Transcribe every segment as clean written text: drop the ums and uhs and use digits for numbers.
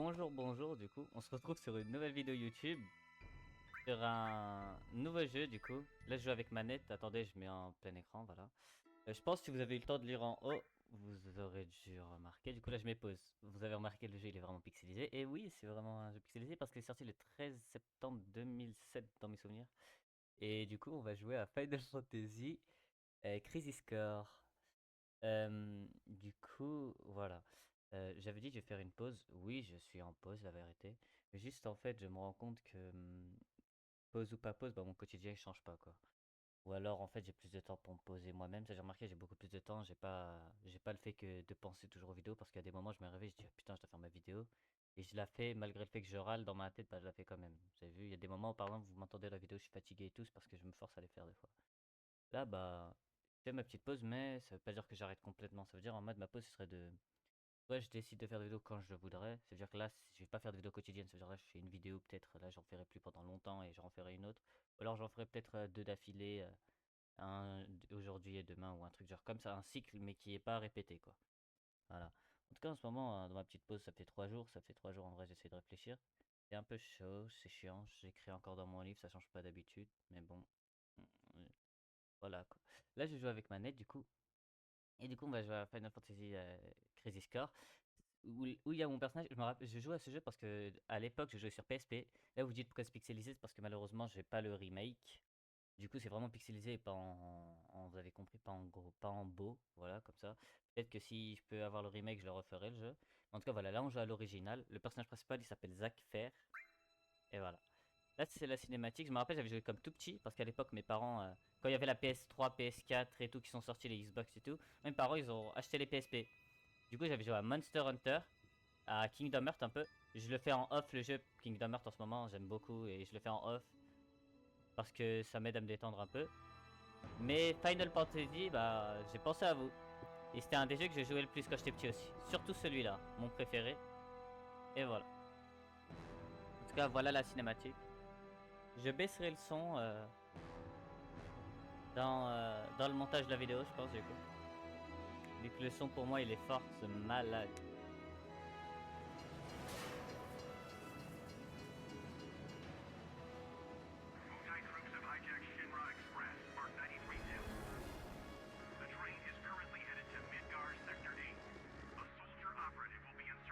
bonjour, du coup, on se retrouve sur une nouvelle vidéo YouTube, sur un nouveau jeu, du coup. Là, je joue avec manette, attendez, je mets en plein écran, voilà. Je pense que si vous avez eu le temps de lire en haut, vous aurez dû remarquer, du coup là je mets pause. Vous avez remarqué le jeu, il est vraiment pixelisé, et oui, c'est vraiment un jeu pixelisé parce qu'il est sorti le 13 septembre 2007 dans mes souvenirs. Et du coup, on va jouer à Final Fantasy Crisis Core. Du coup, voilà. J'avais dit que je vais faire une pause. Oui, je suis en pause, la vérité. Juste en fait, je me rends compte que pause ou pas pause, bah, mon quotidien il change pas quoi. Ou alors en fait, j'ai plus de temps pour me poser moi-même. Ça, j'ai remarqué, j'ai beaucoup plus de temps. J'ai pas le fait que de penser toujours aux vidéos parce qu'à des moments, je me réveille, je dis ah, putain, je dois faire ma vidéo. Et je la fais malgré le fait que je râle dans ma tête, bah, je la fais quand même. Vous avez vu, il y a des moments où par exemple, vous m'entendez la vidéo, je suis fatigué et tout, c'est parce que je me force à les faire des fois. Là, bah, je fais ma petite pause, mais ça veut pas dire que j'arrête complètement. Ça veut dire en mode ma pause, ce serait de. Ouais, je décide de faire des vidéos quand je le voudrais. Ça veut dire que là, je vais pas faire de vidéos quotidiennes. Ça veut dire là, je fais une vidéo, peut-être là, j'en ferai plus pendant longtemps et j'en ferai une autre. Ou alors j'en ferai peut-être deux d'affilée, aujourd'hui et demain ou un truc genre comme ça, un cycle, mais qui est pas répété, quoi. Voilà. En tout cas, en ce moment, dans ma petite pause, ça fait 3 jours. Ça fait 3 jours en vrai, j'essaie de réfléchir. C'est un peu chaud, c'est chiant. J'écris encore dans mon livre, ça change pas d'habitude. Mais bon, euh, voilà quoi. Là, je joue avec manette du coup. Et du coup, on va jouer à Final Fantasy Crisis Core. Où il y a mon personnage. Je joue à ce jeu parce que à l'époque, je jouais sur PSP. Là, vous dites pourquoi c'est pixelisé, c'est parce que malheureusement, j'ai pas le remake. Du coup, c'est vraiment pixelisé et pas vous avez compris, pas en gros, pas en beau. Voilà, comme ça. Peut-être que si je peux avoir le remake, je le referai le jeu. En tout cas, voilà, là, on joue à l'original. Le personnage principal, il s'appelle Zack Fair. Et voilà. Là, c'est la cinématique. Je me rappelle, j'avais joué comme tout petit parce qu'à l'époque, mes parents, quand il y avait la PS3, PS4 et tout qui sont sortis, les Xbox et tout, mes parents, ils ont acheté les PSP. Du coup, j'avais joué à Monster Hunter, à Kingdom Hearts un peu. Je le fais en off le jeu Kingdom Hearts en ce moment, j'aime beaucoup et je le fais en off parce que ça m'aide à me détendre un peu. Mais Final Fantasy, bah, j'ai pensé à vous. Et c'était un des jeux que j'ai joué le plus quand j'étais petit aussi. Surtout celui-là, mon préféré. Et voilà. En tout cas, voilà la cinématique. Je baisserai le son dans le montage de la vidéo, je pense, du coup. Vu que le son pour moi, il est fort, c'est malade.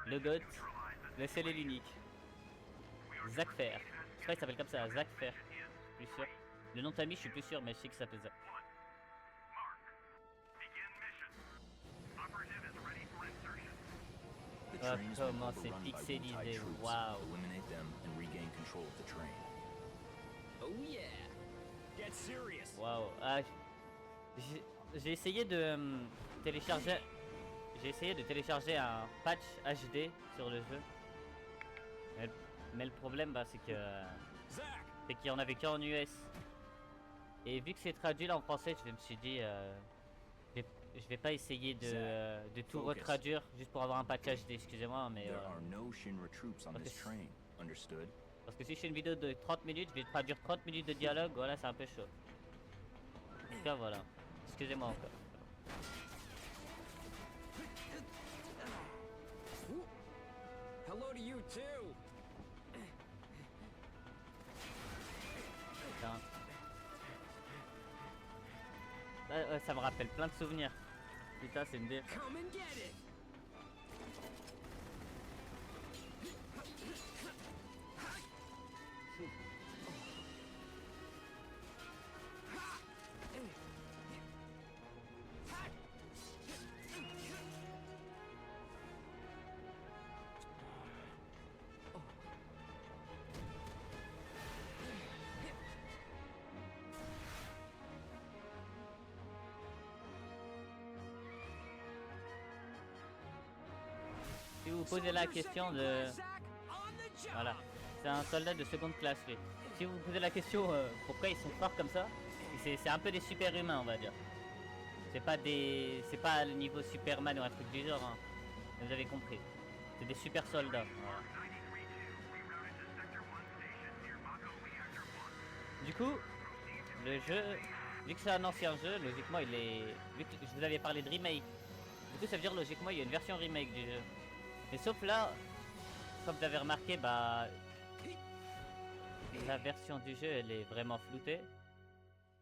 Le GOAT, le seul et l'unique. Zack Fair. Je crois qu'il s'appelle comme ça, Zack Fair. Plus sûr. Le nom de famille, je suis plus sûr, mais je sais qu'il s'appelle Zack. Oh, comment c'est pixelisé, waouh. Waouh. Ah, j'ai essayé de télécharger. J'ai essayé de télécharger un patch HD sur le jeu. Mais le problème, bah, c'est qu'il y en avait qu'en US. Et vu que c'est traduit là en français, je me suis dit, je vais, je vais pas essayer de tout retraduire juste pour avoir un patch HD, excusez-moi, mais parce que si je fais une vidéo de 30 minutes, je vais traduire 30 minutes de dialogue, voilà, c'est un peu chaud. En tout cas, voilà. Excusez-moi encore. Hello to you too. Putain. Ouais, ça me rappelle plein de souvenirs. Putain, c'est une dé. Come and get it. Si vous posez la question de... Voilà. C'est un soldat de seconde classe, lui. Si vous vous posez la question pourquoi ils sont forts comme ça, c'est un peu des super humains, on va dire. C'est pas le niveau Superman ou un truc du genre, hein. Vous avez compris. C'est des super soldats. Voilà. Du coup, le jeu, vu que c'est un ancien jeu, logiquement il est... Vu que je vous avais parlé de remake, du coup ça veut dire logiquement il y a une version remake du jeu. Mais sauf là, comme vous avez remarqué, bah, la version du jeu, elle est vraiment floutée.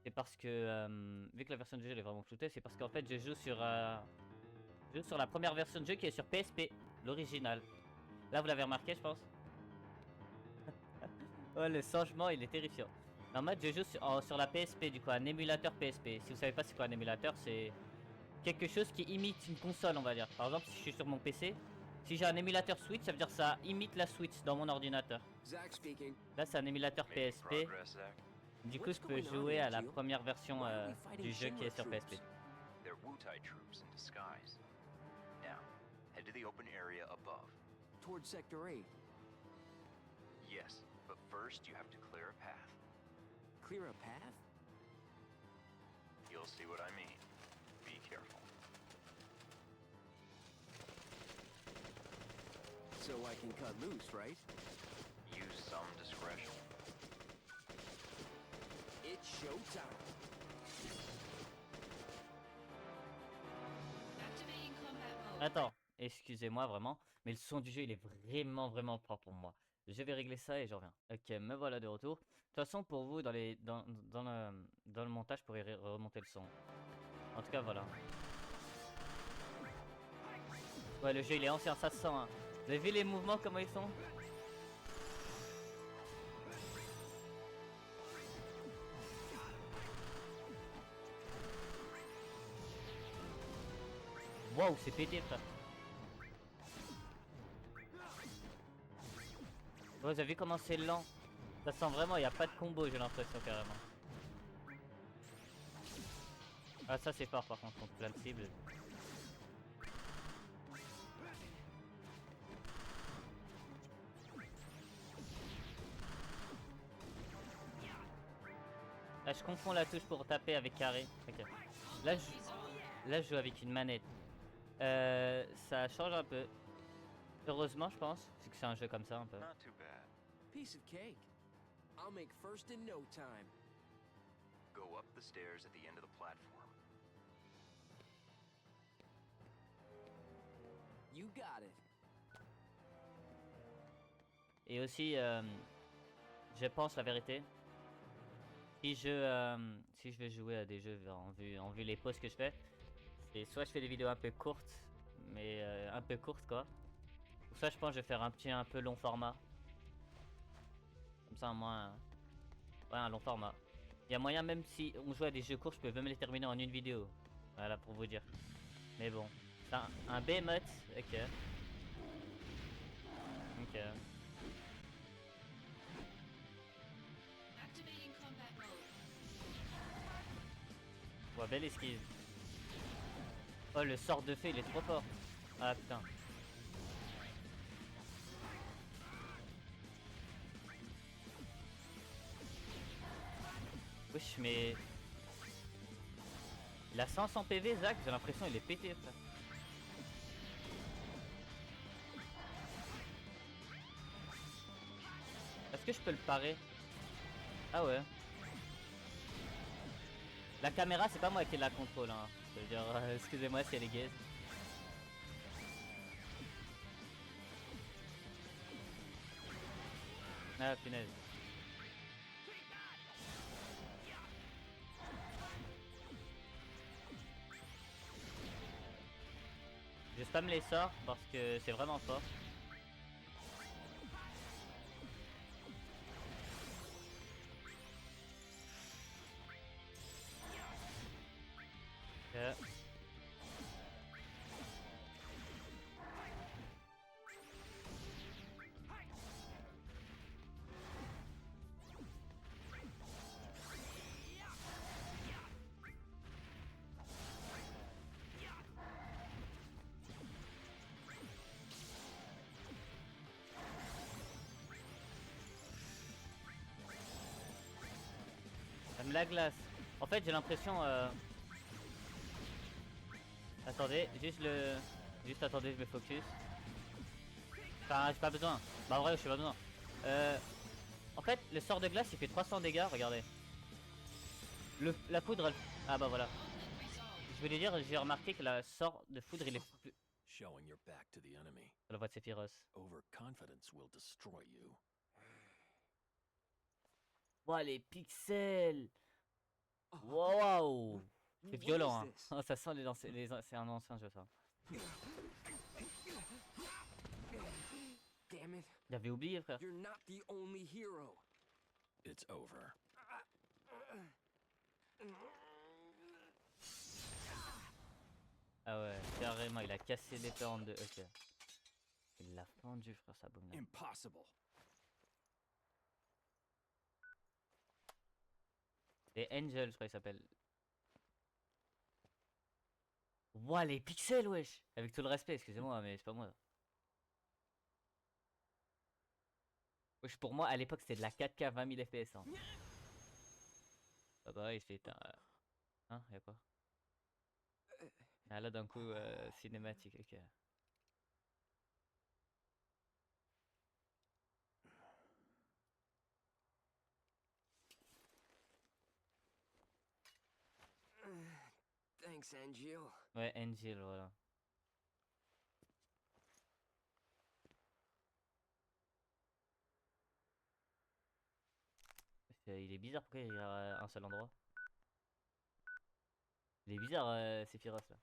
C'est parce que, vu que la version du jeu elle est vraiment floutée, c'est parce qu'en fait, je joue sur la première version de jeu qui est sur PSP, l'original. Là, vous l'avez remarqué, je pense. Ouais, le changement, il est terrifiant. En mode, je joue sur la PSP, du coup, un émulateur PSP. Si vous savez pas c'est quoi un émulateur, c'est quelque chose qui imite une console, on va dire. Par exemple, si je suis sur mon PC, si j'ai un émulateur Switch, ça veut dire que ça imite la Switch dans mon ordinateur. Zach speaking. Là, c'est un émulateur Making PSP. progress, Zach. Du coup, What's je peux going on jouer here, à la Jill? première version Why are we fighting du jeu qui est Shinra sur troops? PSP. They're Wutai troops in disguise. Now, head to the open area above. Towards Sector 8. Yes, but first you have to clear a path. Clear a path? You'll see what I mean. Be careful. So I can cut loose, right? Use some discretion. It's showtime. Activating combat mode. Attends, excusez-moi vraiment, mais le son du jeu il est vraiment propre pour moi. Je vais régler ça et je reviens. Ok, me voilà de retour. De toute façon, pour vous, dans le montage, je pourrais remonter le son. En tout cas, voilà. Ouais, le jeu il est ancien, ça se sent. Hein. Vous avez vu les mouvements, comment ils sont? Wow, c'est pété, frère. Ouais, vous avez vu comment c'est lent? Ça sent vraiment, il n'y a pas de combo, j'ai l'impression carrément. Ah, ça c'est fort par contre, contre plein de cibles. Là, je confonds la touche pour taper avec carré. Ok. Là, je joue avec une manette. Ça change un peu. Heureusement, je pense, vu que c'est un jeu comme ça un peu. Not too bad. Piece of cake. I'll make first in no time. Go up the stairs at the end of the platform. You got it. Et aussi, je pense la vérité. Si je vais jouer à des jeux en vue les pauses que je fais, c'est soit je fais des vidéos un peu courtes, mais un peu courtes quoi. Ou soit je pense que je vais faire un peu long format. Comme ça au moins, ouais, un long format. Il y a moyen même si on joue à des jeux courts, je peux même les terminer en une vidéo. Voilà pour vous dire. Mais bon, c'est un behemoth, ok. Ok. Activating combat mode. Ouais, belle esquive. Oh, le sort de feu, il est trop fort. Ah putain. Wesh, mais... Il a 500 PV, Zach, j'ai l'impression il est pété, frère. Est-ce que je peux le parer? Ah ouais. La caméra, c'est pas moi qui la contrôle, hein. Je veux dire, excusez-moi si elle est gaze. Ah, punaise. Je spam les sorts parce que c'est vraiment fort. Ok. Ça me la glace. En fait, j'ai l'impression. Attendez, juste attendez, je me focus. Enfin, j'ai pas besoin. Bah, en vrai, je suis pas besoin. En fait, le sort de glace il fait 300 dégâts, regardez. La poudre, elle... Ah bah voilà. Je voulais dire, j'ai remarqué que la sort de foudre il est plus... showing your back to the enemy. La voix de Sephiroth. Overconfidence will destroy you. Ouah, les pixels! Waouh! C'est What violent, is hein. this? Oh, ça sent c'est un ancien jeu, ça. Damn it. J'avais oublié, frère. You're not the only hero. It's over. Ah ouais, carrément, il a cassé l'épée en deux. Ok. Il l'a fendu, frère, ça boum là. Impossible. Et Angel, je crois qu'il s'appelle. Ouah, les pixels, wesh! Avec tout le respect, excusez-moi, mais c'est pas moi. Wesh, pour moi, à l'époque, c'était de la 4K 20 000 FPS. Hein. Ah bah, il s'est éteint. Hein, y'a quoi? Ah là, d'un coup, cinématique, ok. Thanks, Angel. Ouais, Angel, voilà. Il est bizarre, pourquoi il y a un seul endroit? Il est bizarre, Sephiroth, là.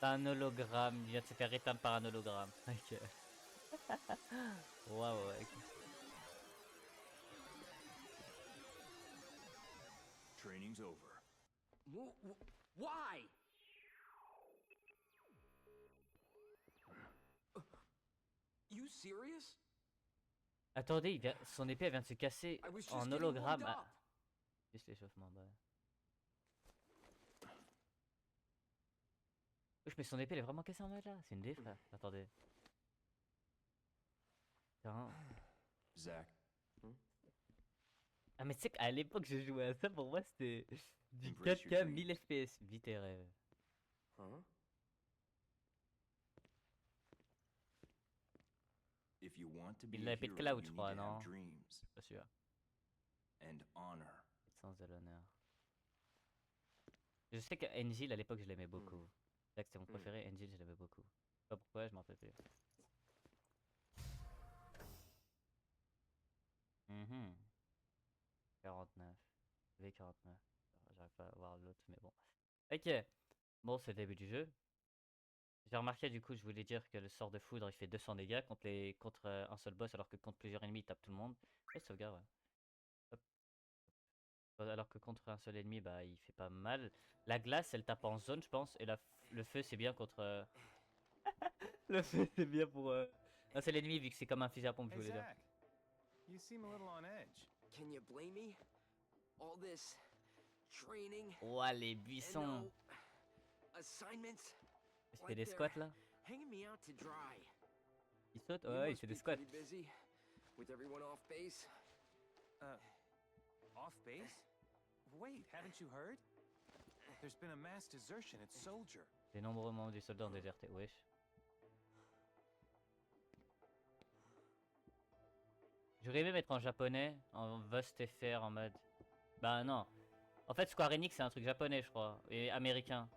C'est un hologramme, il vient de se faire éteindre par un hologramme. Ok. Waouh, ouais. Ok. Training's over. Why? You serious? Attendez, son épée elle vient de se casser I was just en getting hologramme. warmed Ah, up. juste l'échauffement, bah. Wesh, mais son épée elle est vraiment cassée en mode là. C'est une dé, frère. Attendez. Putain. Zach, Ah, mais tu sais qu'à l'époque, je jouais à ça, pour moi c'était du Embrace your 4K dreams. 1000 FPS. Vite et rêve. Huh? if you want to be Il a l'a fait de hero, cloud, you je need crois, to non? have dreams Pas sûr. and honor. Sens de l'honneur. Je sais que Angel à l'époque je l'aimais beaucoup. C'est que c'était mon préféré, Angel je l'aimais beaucoup. Je sais pas pourquoi, je m'en rappelle plus. Mhm. 49. V49. J'arrive pas à voir l'autre, mais bon. Ok. Bon, c'est le début du jeu. J'ai remarqué, du coup, je voulais dire que le sort de foudre il fait 200 dégâts contre un seul boss, alors que contre plusieurs ennemis il tape tout le monde. Ouais, sauvegarde, ouais. Hop. Alors que contre un seul ennemi, bah il fait pas mal. La glace, elle tape en zone, je pense, et le feu, c'est bien contre. Le feu, c'est bien pour un seul ennemi, vu que c'est comme un fusil à pompe, je Hey voulais dire. Zach, you seem a little on edge. Can you blame me? All this training Ouah, les and buissons. no assignments, C'était des squats là? hanging me out to dry. Il saute? You Ouais, il must fait des be squats. pretty busy with everyone off base. Off base? Wait, haven't you heard? There's been a mass desertion at Soldier. Les nombreux membres du soldat ont déserté, wesh. J'aurais aimé mettre en japonais, en VostFR, en mode. Bah non. En fait, Square Enix, c'est un truc japonais, je crois, et américain.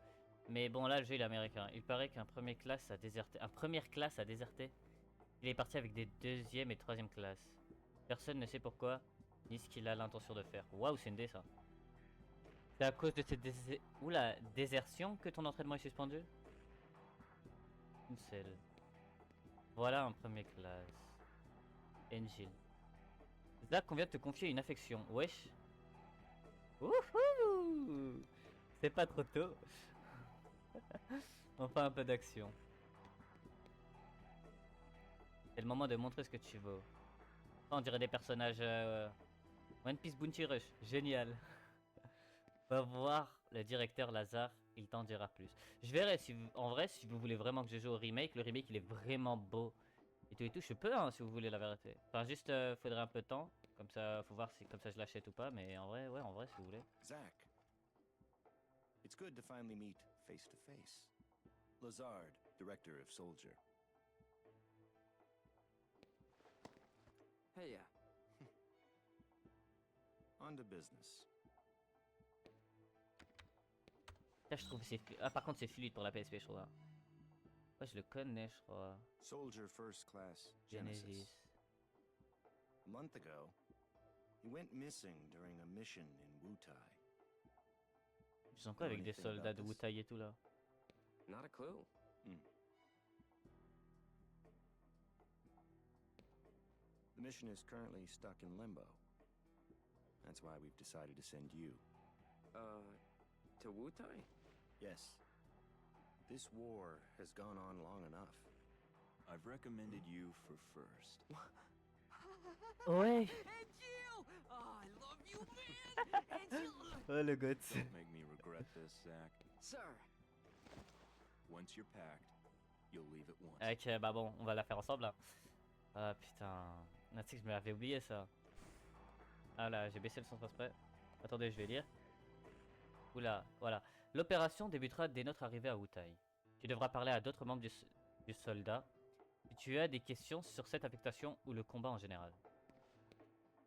Mais bon, là, le jeu, il est américain. Il paraît qu'un premier classe a déserté. Un première classe a déserté. Il est parti avec des deuxième et troisième classes. Personne ne sait pourquoi, ni ce qu'il a l'intention de faire. Waouh, c'est une dé, ça. C'est à cause de cette désertion que ton entraînement est suspendu? Une seule. Voilà un premier classe. Angel. Zach, on vient de te confier une affection. Wesh. Wouhou! C'est pas trop tôt. Enfin un peu d'action. C'est le moment de montrer ce que tu vaux. On dirait des personnages One Piece Bounty Rush. Génial. Va voir le directeur Lazare, il t'en dira plus. Je verrai si en vrai si vous voulez vraiment que je joue au remake. Le remake il est vraiment beau. Et tout, je peux hein, si vous voulez la vérité. Enfin juste faudrait un peu de temps. Comme ça, faut voir si comme ça je l'achète ou pas. Mais en vrai, ouais, en vrai si vous voulez. Zach, it's good to finally meet face to face. Lazard, director of Soldier. Hey, On to business. Ça, je trouve c'est ah, par contre c'est fluide pour la PSP, je trouve. Hein. Ouais, je le connais, je crois. Soldier First Class Genesis. Genesis. A month ago, he went missing during a mission in Wutai. Ils sont quoi avec des Anything about soldats de this? Wutai et tout là? Not a clue. The mission is currently stuck in limbo. That's why we've decided to send you. To Wutai? Yes. This war has gone on long enough. I've recommended you for first. Ouais. Angel! Oh, I love you, man! Angel! Oh le god. Don't make me regret this, Zach. Sir. Once you're packed, you'll leave at once. Ok, bah bon, on va la faire ensemble là. Ah putain. Ah, tu sais que je m'avais oublié ça. Ah là, j'ai baissé le son exprès. Attendez, je vais lire. Oula, voilà. L'opération débutera dès notre arrivée à Wutai. Tu devras parler à d'autres membres du soldat. Si tu as des questions sur cette affectation ou le combat en général.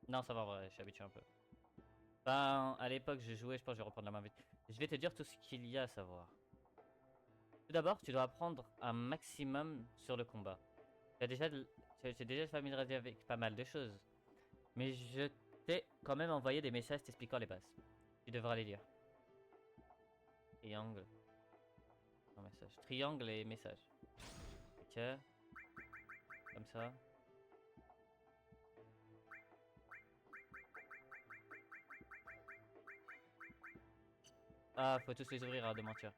Non, ça va, ouais, je suis habitué un peu. Ben, à l'époque, je jouais, je pense que je vais reprendre la main vite. Je vais te dire tout ce qu'il y a à savoir. Tout d'abord, tu dois apprendre un maximum sur le combat. Tu es déjà familiarisé avec pas mal de choses. Mais je t'ai quand même envoyé des messages t'expliquant les bases. Tu devras les lire. Triangle. Non, message. Triangle et message. Ok. Comme ça. Ah, faut tous les ouvrir à de mentir.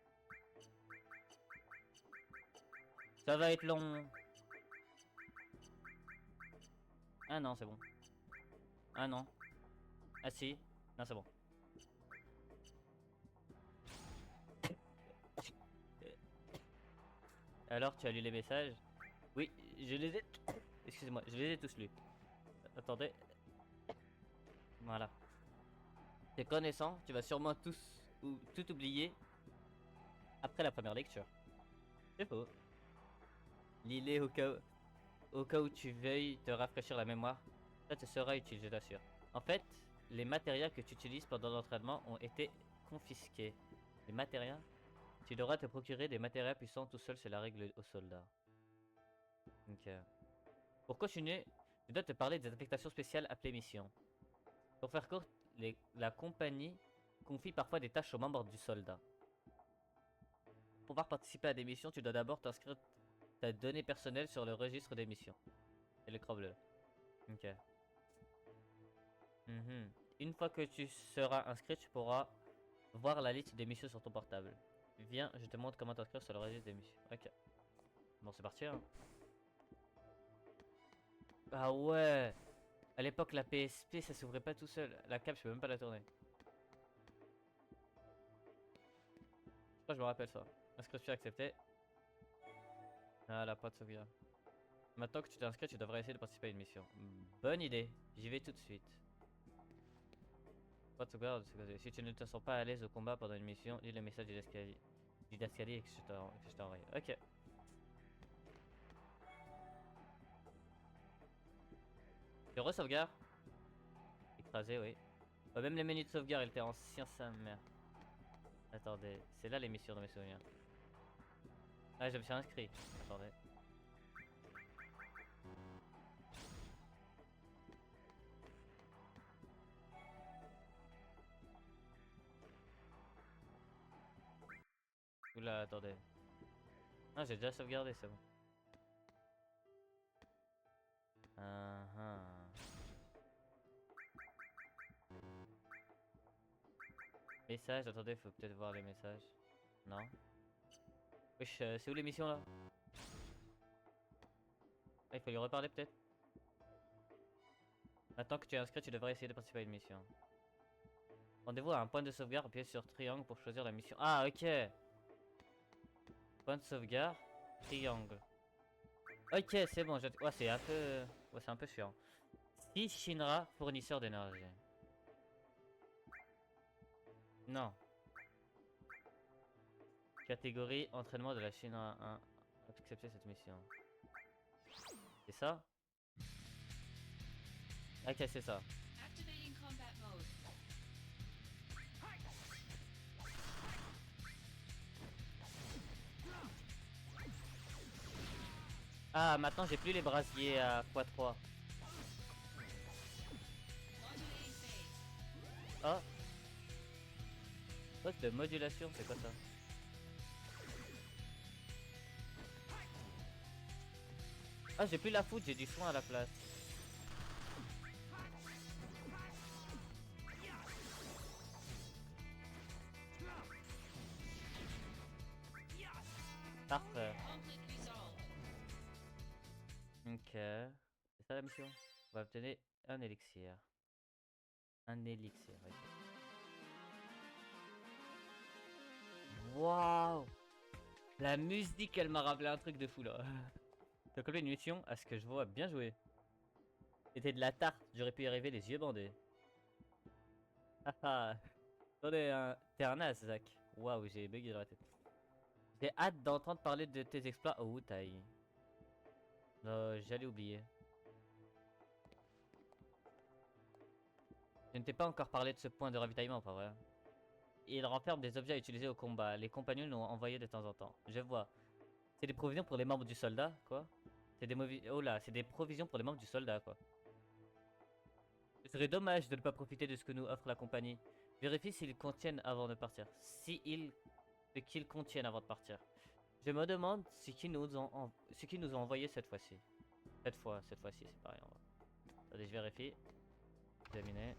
Ça va être long. Ah non, c'est bon. Ah non. Ah si. Non, c'est bon. Alors, tu as lu les messages? Oui, je les ai... Excusez-moi, je les ai tous lus. Attendez. Voilà. Te connaissant, tu vas sûrement tout oublier après la première lecture. C'est faux. Lis-les au cas où tu veuilles te rafraîchir la mémoire. Ça te sera utile, je t'assure. En fait, les matériaux que tu utilises pendant l'entraînement ont été confisqués. Les matériaux? Tu devras te procurer des matériaux puissants tout seul, c'est la règle aux soldats. Ok. Pour continuer, je dois te parler des affectations spéciales appelées missions. Pour faire court, la compagnie confie parfois des tâches aux membres du soldat. Pour pouvoir participer à des missions, tu dois d'abord t'inscrire ta donnée personnelle sur le registre des missions. Et l'écran bleu. Ok. Une fois que tu seras inscrit, tu pourras voir la liste des missions sur ton portable. Viens, je te montre comment t'inscrire sur le registre des missions. Ok. Bon, c'est parti. Hein. Ah ouais. À l'époque, la PSP, ça s'ouvrait pas tout seul. La cape, je peux même pas la tourner. Je crois que je me rappelle ça. Inscription acceptée. Ah, la pas de sauvegarde. Maintenant que tu t'es inscrit, tu devrais essayer de participer à une mission. Bonne idée. J'y vais tout de suite. Pas de sauvegarde. Si tu ne te sens pas à l'aise au combat pendant une mission, lis le message d'escalier que je t'ai envoyé. Ok. Tu re-sauvegarde. Écrasé, oui. Ouais, même les menus de sauvegarde, ils étaient anciens, sa mère. Attendez, c'est là les missions dans mes souvenirs. Ah, je me suis inscrit. Attendez. Oula, attendez. Ah, j'ai déjà sauvegardé, c'est bon. Message, attendez, faut peut-être voir les messages. Non. Wesh, c'est où les missions là? Ah, il faut lui reparler peut-être. Maintenant que tu es inscrit, tu devrais essayer de participer à une mission. Rendez-vous à un point de sauvegarde, appuyez sur triangle pour choisir la mission. Ah, ok. Point de sauvegarde, triangle. Ok, c'est bon. Ouais, c'est un peu... Ouais, c'est un peu chiant. Si Shinra, fournisseur d'énergie. Non. Catégorie entraînement de la Shinra 1. Accepter cette mission. C'est ça? Ok, c'est ça. Activating combat mode. Ah, maintenant j'ai plus les brasiers à x3. Modulating phase. Ah. Poste de modulation, c'est quoi ça? Ah, j'ai plus la foudre, j'ai du soin à la place. Parfait. Conflict resolved. Ok. C'est ça la mission? On va obtenir un élixir. Un élixir, ok. Waouh! La musique, elle m'a rappelé un truc de fou là. T'as compris une mission à ce que je vois, bien joué. C'était de la tarte, j'aurais pu y arriver les yeux bandés. Haha. T'es un as, Zach. Waouh, j'ai bugué dans la tête. J'ai hâte d'entendre parler de tes exploits au Wutai. J'allais oublier. Je ne t'ai pas encore parlé de ce point de ravitaillement, pas vrai? Il renferme des objets à utiliser au combat. Les compagnons l'ont envoyé de temps en temps. Je vois. C'est des provisions pour les membres du soldat, quoi. C'est des oh là, c'est des provisions pour les membres du soldat, quoi. Ce serait dommage de ne pas profiter de ce que nous offre la compagnie. Vérifie s'ils contiennent avant de partir. Ce qu'ils contiennent avant de partir. Je me demande ce qu'ils nous ont envoyé cette fois-ci. Cette fois-ci, c'est pareil. Attendez, je vérifie. Terminé.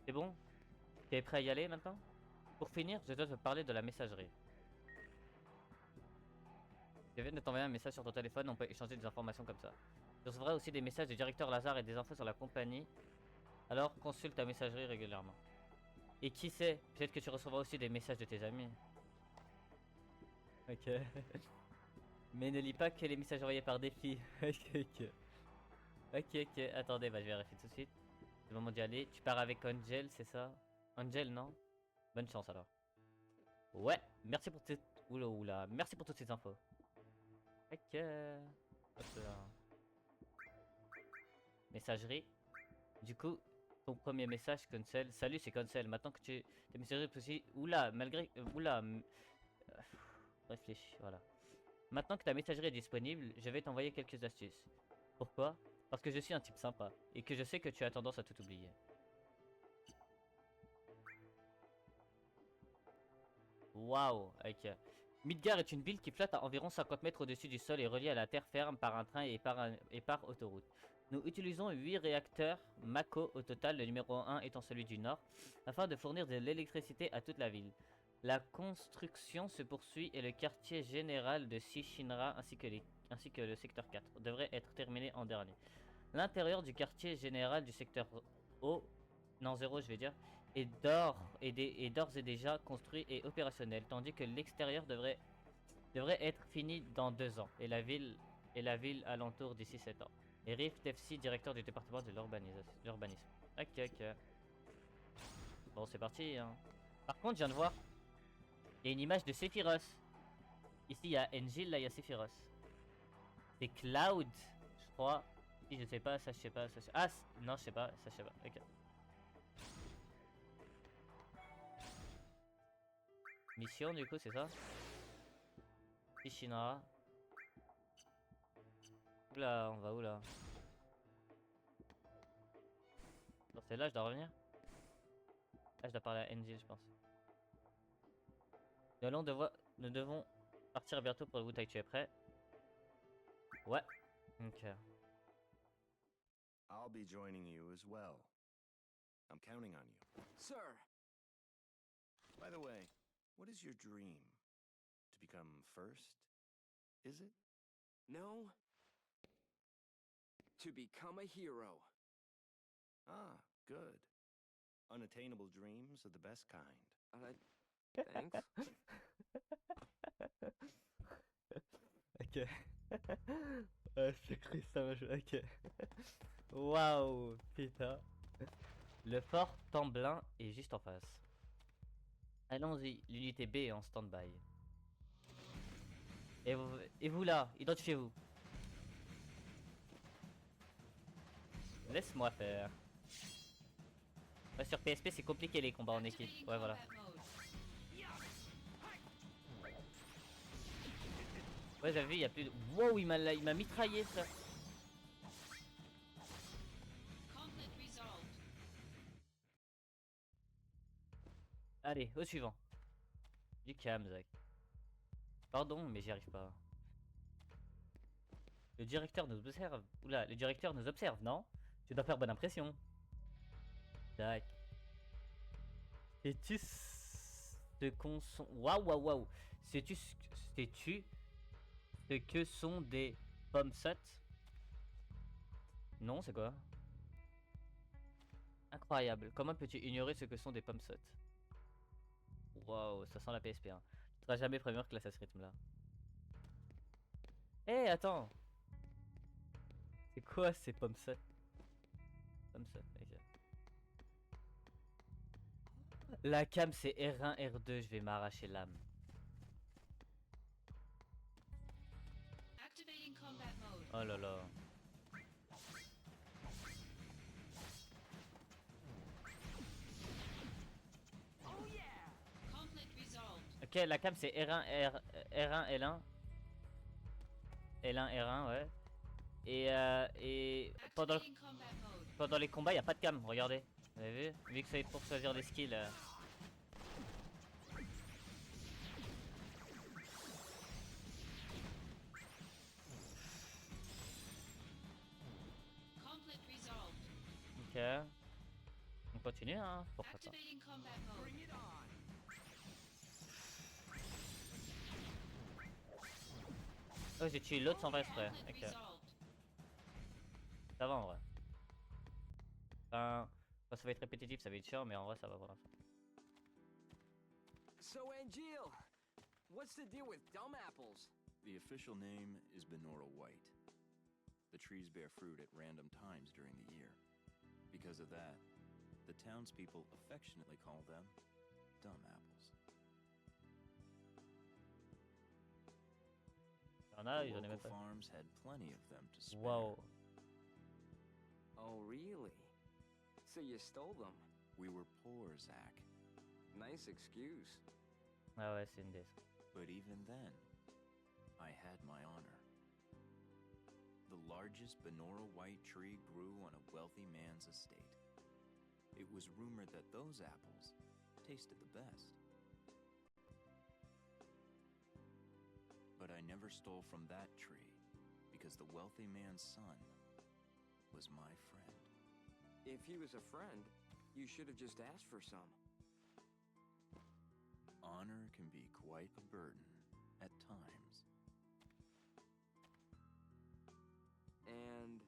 C'est bon? T'es prêt à y aller maintenant? Pour finir, je dois te parler de la messagerie. Je viens de t'envoyer un message sur ton téléphone, on peut échanger des informations comme ça. Tu recevras aussi des messages du directeur Lazare et des infos sur la compagnie. Alors consulte ta messagerie régulièrement. Et qui sait, peut-être que tu recevras aussi des messages de tes amis. Ok. Mais ne lis pas que les messages envoyés par défi. Ok, attendez, bah je vérifie tout de suite. C'est le moment d'y aller. Tu pars avec Angel, c'est ça? Angel, non? Bonne chance alors. Ouais, merci pour tes... Oula, merci pour toutes ces infos. Ok. Hop là. Messagerie. Du coup, ton premier message, Consel. Salut, c'est Consel. Maintenant que tu... Tes messageries aussi... Oula, malgré... Réfléchis, voilà. Maintenant que ta messagerie est disponible, je vais t'envoyer quelques astuces. Pourquoi? Parce que je suis un type sympa. Et que je sais que tu as tendance à tout oublier. Waouh, ok. Midgar est une ville qui flotte à environ 50 mètres au-dessus du sol et reliée à la terre ferme par un train et par autoroute. Nous utilisons 8 réacteurs Mako au total, le numéro 1 étant celui du nord, afin de fournir de l'électricité à toute la ville. La construction se poursuit et le quartier général de Shishinra ainsi que le secteur 4 devrait être terminé en dernier. L'intérieur du quartier général du secteur O, non 0 je vais dire, est d'ores et déjà construit et opérationnel, tandis que l'extérieur devrait être fini dans 2 ans, et la ville alentour d'ici 7 ans. Et Rift FC, directeur du département de l'urbanisme. Ok. Bon, c'est parti, hein. Par contre, je viens de voir, il y a une image de Sephiroth. Ici, il y a Angel, là, il y a Sephiroth. C'est Cloud, je crois. Si, je sais pas, ça, je sais pas. Ah, non, je sais pas, ça, je sais pas. Ok. Mission, du coup, c'est ça? Shishinra. Oula, on va où là? C'est là, je dois revenir? Là, je dois parler à Angel, je pense. Nous devons partir bientôt pour le Wutai. Tu es prêt? Ouais. Ok. I'll be joining you as well. I'm counting on you. Sir, By the way, what is your dream? To become first? Is it? no. To become a hero. Ah, good. Unattainable dreams are the best kind. Thanks. Ok. C'est cru ça m'a joué. Ok. Waouh, putain. Le fort Temblin est juste en face. Allons-y, l'unité B est en stand-by. Et vous là, identifiez-vous. Laisse-moi faire. Ouais, sur PSP c'est compliqué les combats en équipe. Activating Ouais voilà. combat mode. Ouais, vous avez vu, il y a plus de... Wow, il m'a mitraillé, frère. Conflict resolved. Allez, au suivant. Du calme, Zach. Pardon, mais j'y arrive pas. Le directeur nous observe. Oula, le directeur nous observe, non? Tu dois faire bonne impression. Tac. Sais-tu ce qu'on sont... Waouh, waouh, waouh. Sais-tu ce que sont des pommes sottes? Non, c'est quoi? Incroyable. Comment peux-tu ignorer ce que sont des pommes sottes? Waouh, ça sent la PSP1. Tu seras jamais première classe à ce rythme-là. Eh, attends. C'est quoi ces pommes sottes? Pommes sottes, ok. La cam c'est R1, R2, je vais m'arracher l'âme. Activating combat mode. Oh là là. Conflict resolved. Ok, la cam c'est R1, R1, L1. L1, R1, ouais. Et Activating combat mode. pendant les combats, il a pas de cam, regardez. Vous avez vu? Vu que c'est pour choisir des skills. Conflict resolved. Ok. On continue, hein, pourquoi pas. Activating combat mode. Oh, j'ai tué l'autre sans faire exprès. Conflict Ok. resolved. Ça va en vrai. Enfin, quand ça va être répétitif, ça va être chiant, mais en vrai, ça va pour l'instant. So, Angeal, what's the deal with dumb apples? The official name is Benora White. The trees bear fruit at random times during the year. Because of that, the townspeople affectionately call them dumb apples. Il y en a, The ils en aient même local pas. farms had plenty of them to spare. Waouh. Oh, really? So you stole them? We were poor, Zach. Nice excuse. Ah ouais, c'est une des. But even then, I had my honor. The largest Benora White tree grew on a wealthy man's estate. It was rumored that those apples tasted the best. But I never stole from that tree because the wealthy man's son was my friend. If he was a friend, you should have just asked for some. Honor can be quite a burden at times. And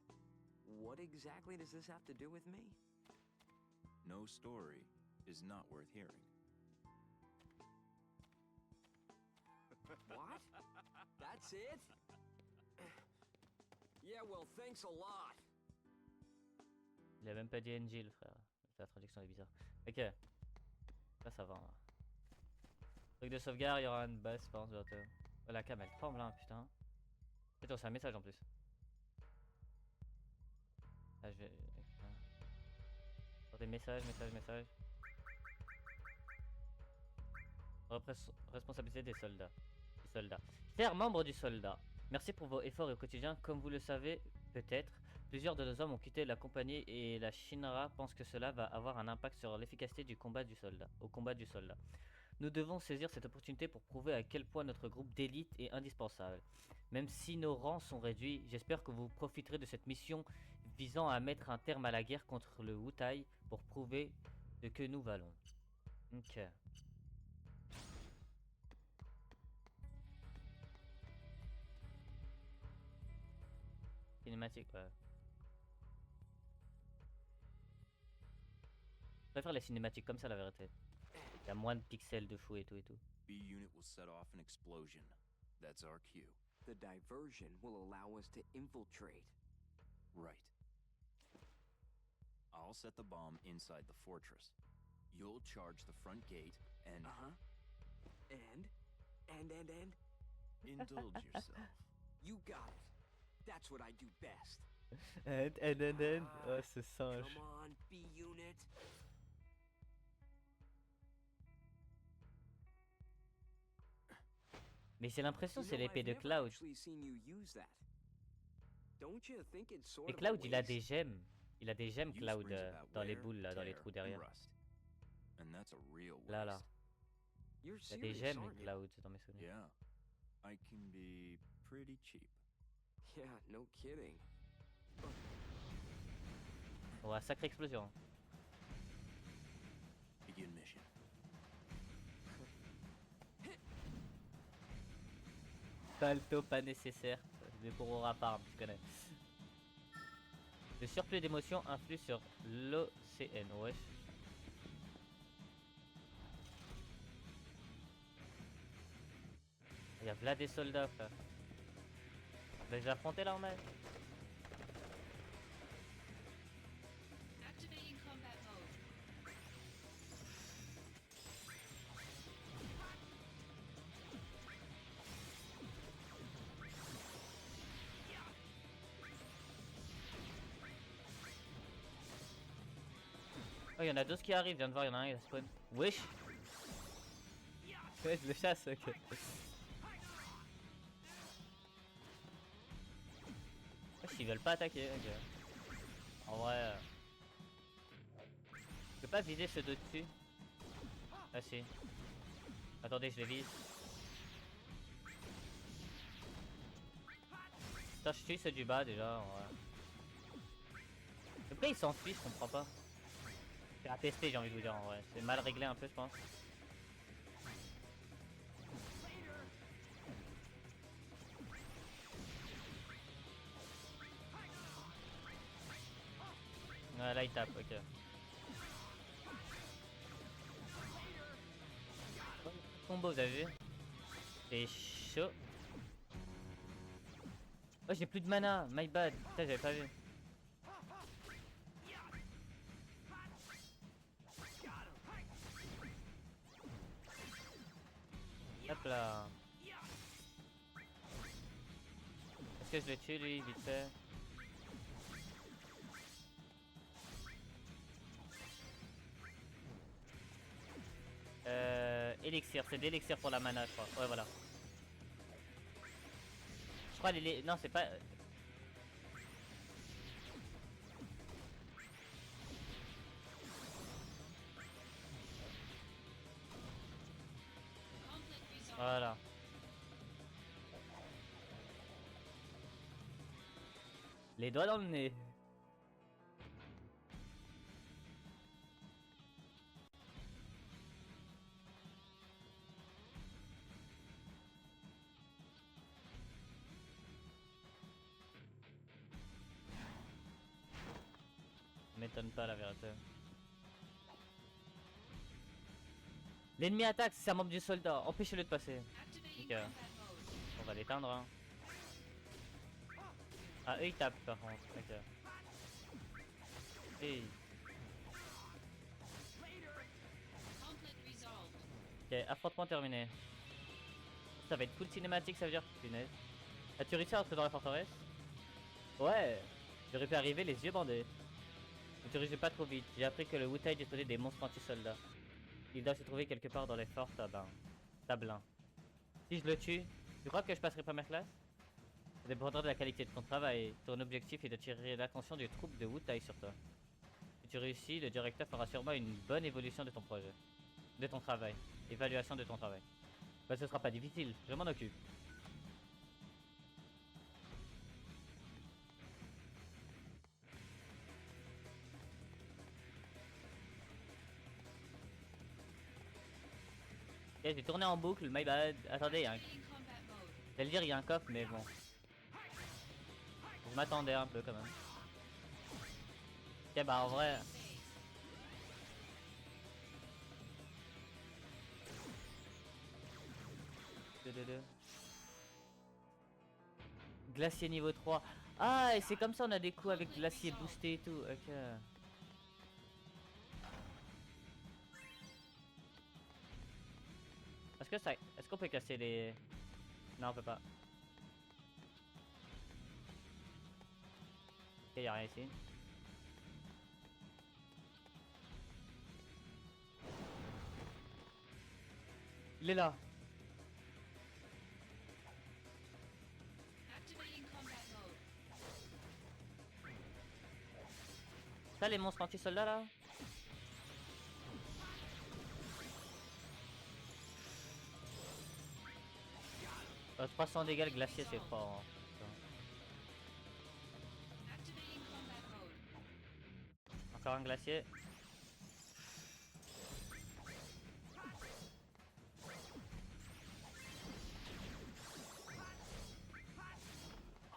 what exactly does this have to do with me? No story is not worth hearing. What? That's it? Yeah, well, thanks a lot. Il a même pas dit NG, le frère. La traduction est bizarre. Ok. Ça va. Hein. Truc de sauvegarde, il y aura une base, je pense, bientôt. Oh, la cam, elle tremble, hein, putain. Attends, c'est un message en plus. Ah, je vais... Attendez, message. Responsabilité des soldats. Chers membres du soldat, merci pour vos efforts au quotidien. Comme vous le savez, peut-être, plusieurs de nos hommes ont quitté la compagnie et la Shinra pense que cela va avoir un impact sur l'efficacité du combat du soldat. Nous devons saisir cette opportunité pour prouver à quel point notre groupe d'élite est indispensable. Même si nos rangs sont réduits, j'espère que vous profiterez de cette mission visant à mettre un terme à la guerre contre le Wutai pour prouver ce que nous valons. Ok. Cinématique, ouais. Je préfère les cinématiques comme ça, la vérité. Il y a moins de pixels de fou et tout. B unit will set off an explosion. That's our cue. The diversion will allow us to infiltrate. Right. I'll set the bomb inside the fortress. You'll charge the front gate and And? indulge yourself. You got it. That's what I do best. Oh, ce singe. Come on, B-Unit. Mais j'ai l'impression You que c'est know, l'épée I've de never Cloud. actually seen you use that. Don't you think it's sort Et of a Cloud, il a waste? des gemmes. Il a des gemmes, Use Cloud, brings about dans les wear, boules, là, dans les tear, trous and derrière. rust. And that's a real waste. Là, là. You're Il y a des serious, gemmes, aren't you? Cloud, dans mes souvenirs. Yeah, I can be pretty cheap. Yeah, no kidding. Ouais, sacrée explosion. Begin mission. Salto pas nécessaire, mais pour Aura Farm, tu connais. Le surplus d'émotion influe sur l'OCN, wesh. Il y a v'là des soldats, frère. Vous les affronter là, en mec? Activating combat mode. Oh, il y en a d'autres qui arrivent, je viens de voir, il y en a un, il a spawn. Wesh! Ouais, je le chasse, ok. Wesh, ils veulent pas attaquer, ok. En vrai. Je peux pas viser ceux de dessus. Ah si. Attendez, je les vise. Putain, je tue ceux du bas déjà, en vrai. Pourquoi ils s'enfuient, je comprends pas. C'est à tester, j'ai envie de vous dire en vrai. C'est mal réglé un peu, je pense. Ouais, là il tape, ok. Combo, vous avez vu? C'est chaud. Oh, j'ai plus de mana, my bad. Putain, j'avais pas vu. Hop là. Est-ce que je le tue lui, vite fait? Élixir, c'est d'élixir pour la mana, je crois. Ouais, voilà. Je crois les... Non, c'est pas... Conflict resolved. Voilà. Les doigts dans le nez. M'étonne pas la vérité. L'ennemi attaque, c'est un membre du soldat. Empêchez-le de passer. Activating Ok. combat mode. On va l'éteindre. Hein. Ah, eux ils tapent par contre. Ok. Hey. Conflict resolved. Ok, affrontement terminé. Ça va être cool cinématique, ça veut dire. Punaise. As-tu réussi à entrer dans la forteresse? Ouais. J'aurais pu arriver les yeux bandés. Ne te dirigez pas trop vite. J'ai appris que le Wutai disposait des monstres anti-soldats. Il doit se trouver quelque part dans les forts Tablins. Si je le tue, tu crois que je passerai première classe? Ça dépendra de la qualité de ton travail. Ton objectif est d'attirer l'attention des troupes de Wutai sur toi. Si tu réussis, le directeur fera sûrement une bonne évolution de ton projet. De ton travail. Évaluation de ton travail. Bah ce sera pas difficile, je m'en occupe. Ok, j'ai tourné en boucle, my bad. Attendez, hein. Activating combat mode. J'allais dire il y a un coffre, mais bon. Je m'attendais un peu quand même. Ok, bah en vrai. Phase. Glacier niveau 3. Ah, et c'est comme ça on a des coups avec glacier boosté et tout. Ok. Est-ce qu'on peut casser les... Non, on peut pas. Ok, y'a rien ici. Il est là. Ça, les monstres anti-soldats là? 300 dégâts, le glacier c'est fort. Hein. Activating combat mode. Encore un glacier.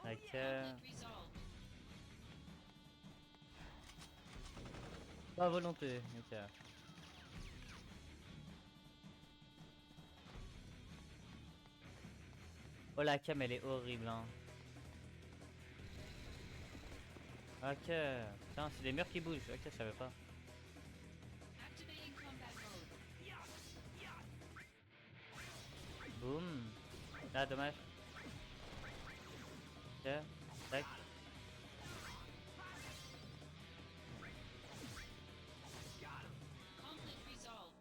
Ok. Conflict resolved. Pas à volonté. Ok. Oh la cam elle est horrible hein. Ok. Putain c'est des murs qui bougent. Ok je savais pas. Activating combat mode. Boum. Ah dommage. Ok. Tac. Conflict resolved.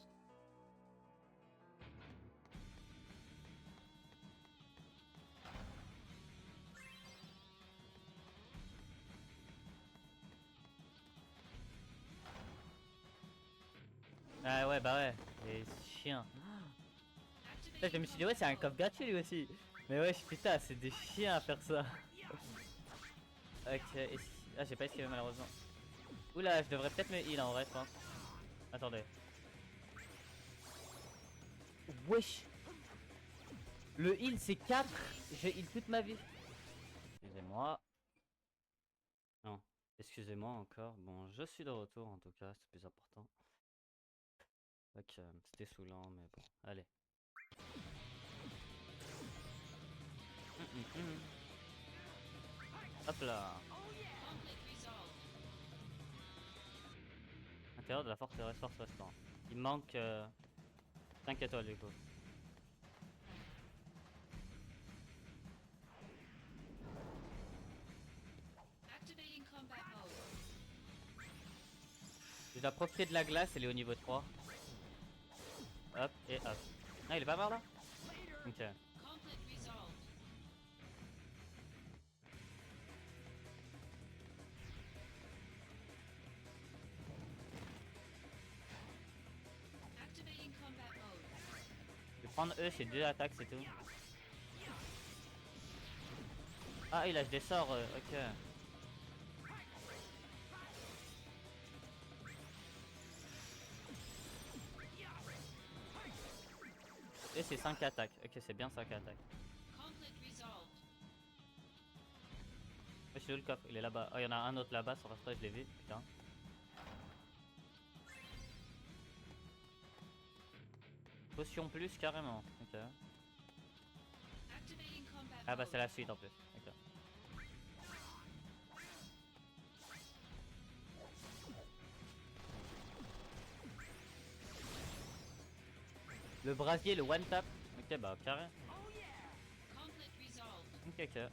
Ah ouais bah ouais. Les chiens. Putain, je me suis dit ouais c'est un coffre gratuit lui aussi. Mais ouais putain c'est des chiens à faire ça. Ok. Ah j'ai pas esquivé malheureusement. Oula je devrais peut-être me heal en vrai je pense. Attendez. Wesh. Le heal c'est 4. Je heal toute ma vie. Excusez-moi. Non. Excusez-moi encore. Bon je suis de retour en tout cas c'est plus important. Ok c'était saoulant mais bon. Allez. Hop là. Conflict resolved. Intérieur de la forteresse force restaurant. Il manque 5 étoiles du coup. Activating combat mode. Je dois profiter de la glace, elle est au niveau 3. Hop et hop. Ah il est pas mort là? Ok. Conflict resolved. Activating combat mode. Je vais prendre eux, c'est 2 attaques c'est tout. Ah il lâche des sorts, ok. Et c'est 5 attaques, ok c'est bien 5 attaques. Conflict resolved. Je suis où le coffre? Il est là-bas. Oh il y en a un autre là-bas, sur l'instant je l'ai vu, putain. Potion plus carrément, ok. Activating combat Ah bah mode. c'est la suite en plus, ok. Le brasier, le one tap. Ok bah carré. Conflict resolved. Ok ok.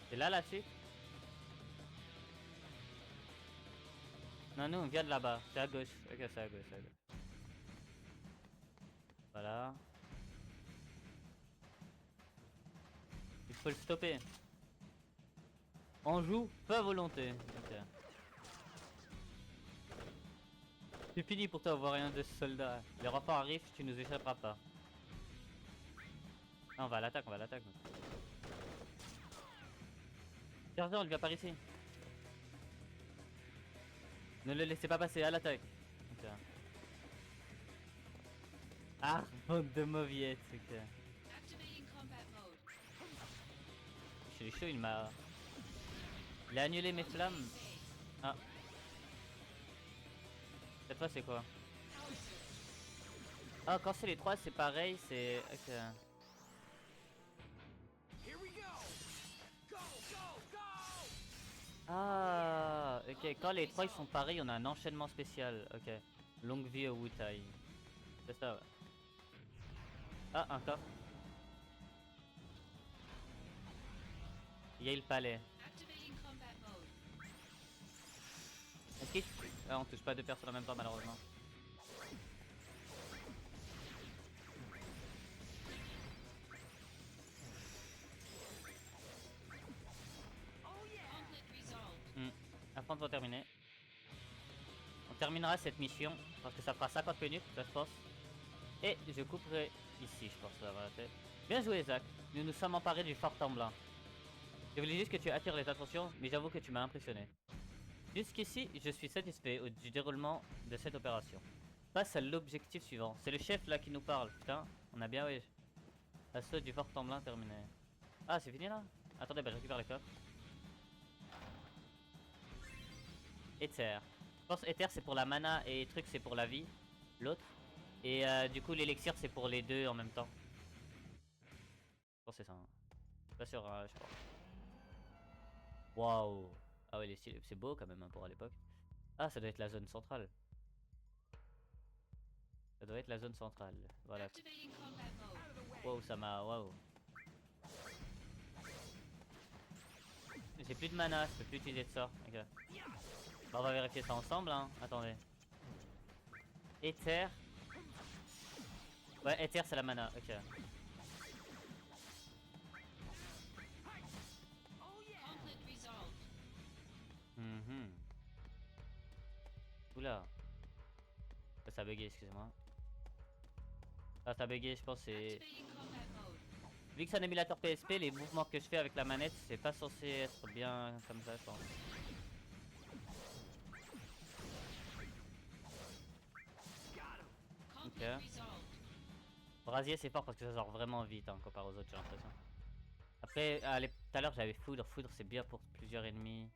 C'est là la suite? Non nous on vient de là-bas, c'est à gauche. Ok c'est à gauche, c'est à gauche. Voilà. Il faut le stopper. On joue pas à volonté. Ok. C'est fini pour toi, on voit rien de ce soldat. Les renforts arrivent, tu nous échapperas pas. Ah, on va à l'attaque, on va à l'attaque. Chargeur, il vient par ici. Ne le laissez pas passer, à l'attaque. Ok. Ah, bande de mauviettes, ok. Activating combat mode. Je suis chaud, il m'a... Il a annulé mes flammes. Ah. Cette fois c'est quoi? Power surge. Ah, quand c'est les 3 c'est pareil, c'est... Ok. Ah, ok, quand les 3 ils sont pareils, on a un enchaînement spécial. Ok. Longue vie au Wutai. C'est ça, ouais. Ah, un coffre. Il y a le palais. Activating combat mode. Est-ce qu'il... Ah, on touche pas deux personnes en même temps malheureusement. affrontements vont terminer. On terminera cette mission parce que ça fera 50 minutes, là, je pense. Et je couperai ici, je pense. Là, voilà. Bien joué, Zach. Nous nous sommes emparés du fort Tremblant. Je voulais juste que tu attires les attentions, mais j'avoue que tu m'as impressionné. Jusqu'ici, je suis satisfait du déroulement de cette opération. Passe à l'objectif suivant. C'est le chef là qui nous parle. Putain, on a bien, oui. Assaut du fort Tremblant terminé. Ah, c'est fini là? Attendez, bah, je récupère les coffres. Ether. Je pense Ether c'est pour la mana et truc c'est pour la vie. L'autre. Et du coup l'élixir c'est pour les deux en même temps. Je pense que c'est ça. Hein. Pas sûr, je sais pas. Waouh. Ah ouais, c'est beau quand même hein, pour à l'époque. Ah, ça doit être la zone centrale. Ça doit être la zone centrale. Voilà. Activating combat mode. Waouh, ça m'a. Waouh. J'ai plus de mana, je peux plus utiliser de sort. Ok. Bah, on va vérifier ça ensemble, hein. Attendez. Ether. Ouais, Ether c'est la mana, ok. Conflict resolved. Oula. Ça a bugué, excusez-moi. Ah, ça a bugué, je pense que c'est... Activating combat mode. Vu que c'est un émulateur PSP, les mouvements que je fais avec la manette, c'est pas censé être bien comme ça, je pense. Conflict resolved. Brasier c'est fort parce que ça sort vraiment vite hein, comparé aux autres, j'ai l'impression. Après, tout à l'heure j'avais foudre. Foudre c'est bien pour plusieurs ennemis.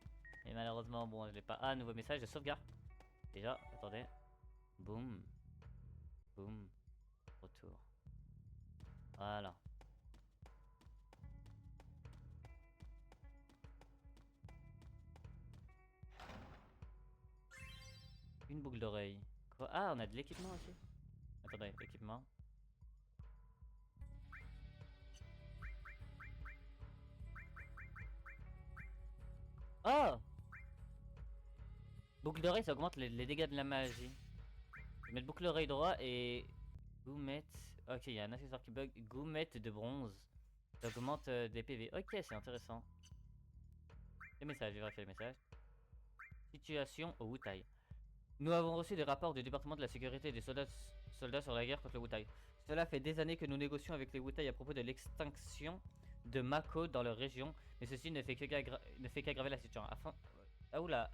Et malheureusement, bon, je l'ai pas. Ah, nouveau message de sauvegarde. Déjà, attendez. Boum. Boum. Retour. Voilà. Une boucle d'oreille. Quoi? Ah, on a de l'équipement aussi. Attendez, équipement. Oh! Boucle d'oreille, ça augmente les dégâts de la magie. Je vais mettre boucle d'oreille droit et... Goumette. Ok, il y a un accessoire qui bug. Goumette de bronze. Ça augmente des PV. Ok, c'est intéressant. Les messages, je vais vérifier les messages. Situation au Wutai. Nous avons reçu des rapports du département de la sécurité des soldats sur la guerre contre le Wutai. Cela fait des années que nous négocions avec les Wutai à propos de l'extinction de Mako dans leur région, mais ceci ne fait qu'aggraver la situation. Ah oula,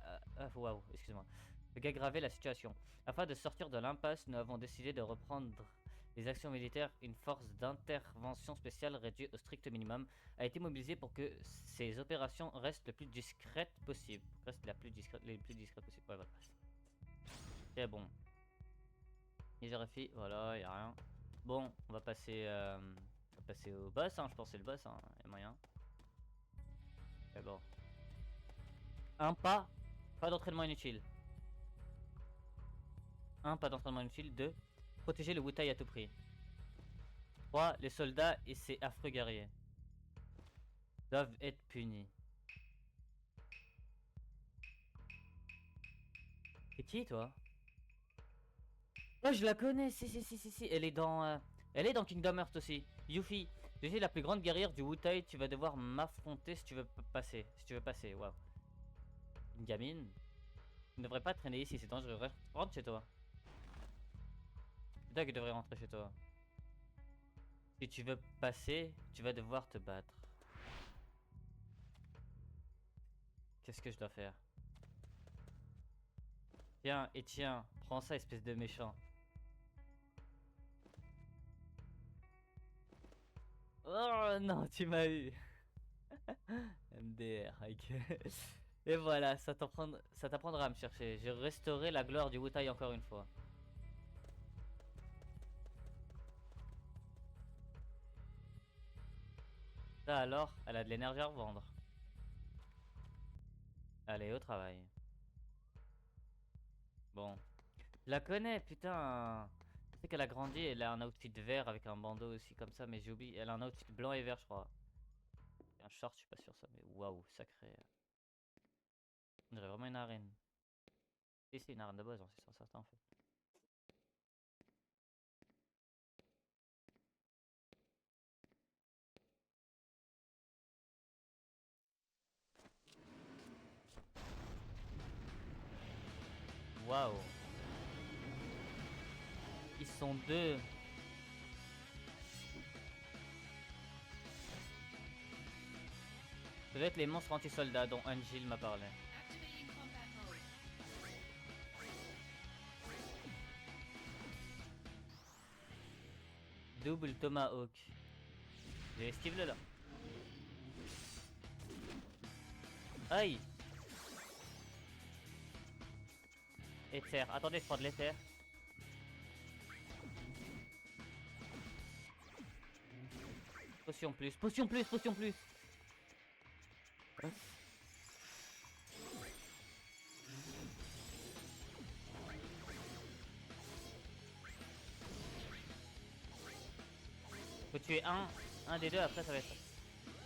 waouh, excuse-moi. Qu'aggraver la situation. Afin de sortir de l'impasse, nous avons décidé de reprendre les actions militaires. Une force d'intervention spéciale réduite au strict minimum a été mobilisée pour que ces opérations restent le plus discrètes possible. Restent les plus discrètes possible. Ouais, voilà. C'est bon. Et vérifie, voilà, y a rien. Bon, on va passer au boss, hein, je pense que c'est le boss, hein, y a moyen. C'est bon. Un pas d'entraînement inutile. 1. Pas d'entraînement inutile. 2. Protéger le Wutai à tout prix. 3. Les soldats et ces affreux guerriers doivent être punis. C'est qui toi? Oh, je la connais, si. Elle est dans Kingdom Hearts aussi. Yuffie, je suis la plus grande guerrière du Wutai. Tu vas devoir m'affronter si tu veux passer. Waouh. Une gamine. Tu ne devrais pas traîner ici, c'est dangereux. Rentre chez toi. C'est toi qui devrais rentrer chez toi. Si tu veux passer, tu vas devoir te battre. Qu'est-ce que je dois faire? Tiens, prends ça, espèce de méchant. Oh non, tu m'as eu. MDR, ok. Et voilà, ça t'apprendra à me chercher. J'ai restauré la gloire du Wutai encore une fois. Ça alors, elle a de l'énergie à revendre. Allez, au travail. Bon. Je la connais, putain. Je sais qu'elle a grandi, elle a un outfit vert avec un bandeau aussi comme ça, mais j'ai oublié. Elle a un outfit blanc et vert, je crois. Et un short, je suis pas sûr ça, mais waouh, sacré. On dirait vraiment une arène. Et c'est une arène de base, c'est sûr, certain en fait. Waouh. Ils sont deux. Ça doit être les monstres anti-soldats dont Angel m'a parlé. Activating combat mode. Double Tomahawk. J'ai esquive là. Aïe. Éther. Attendez, je prends de l'éther. Potion plus, potion plus, potion plus. Faut tuer un des deux, après ça va être...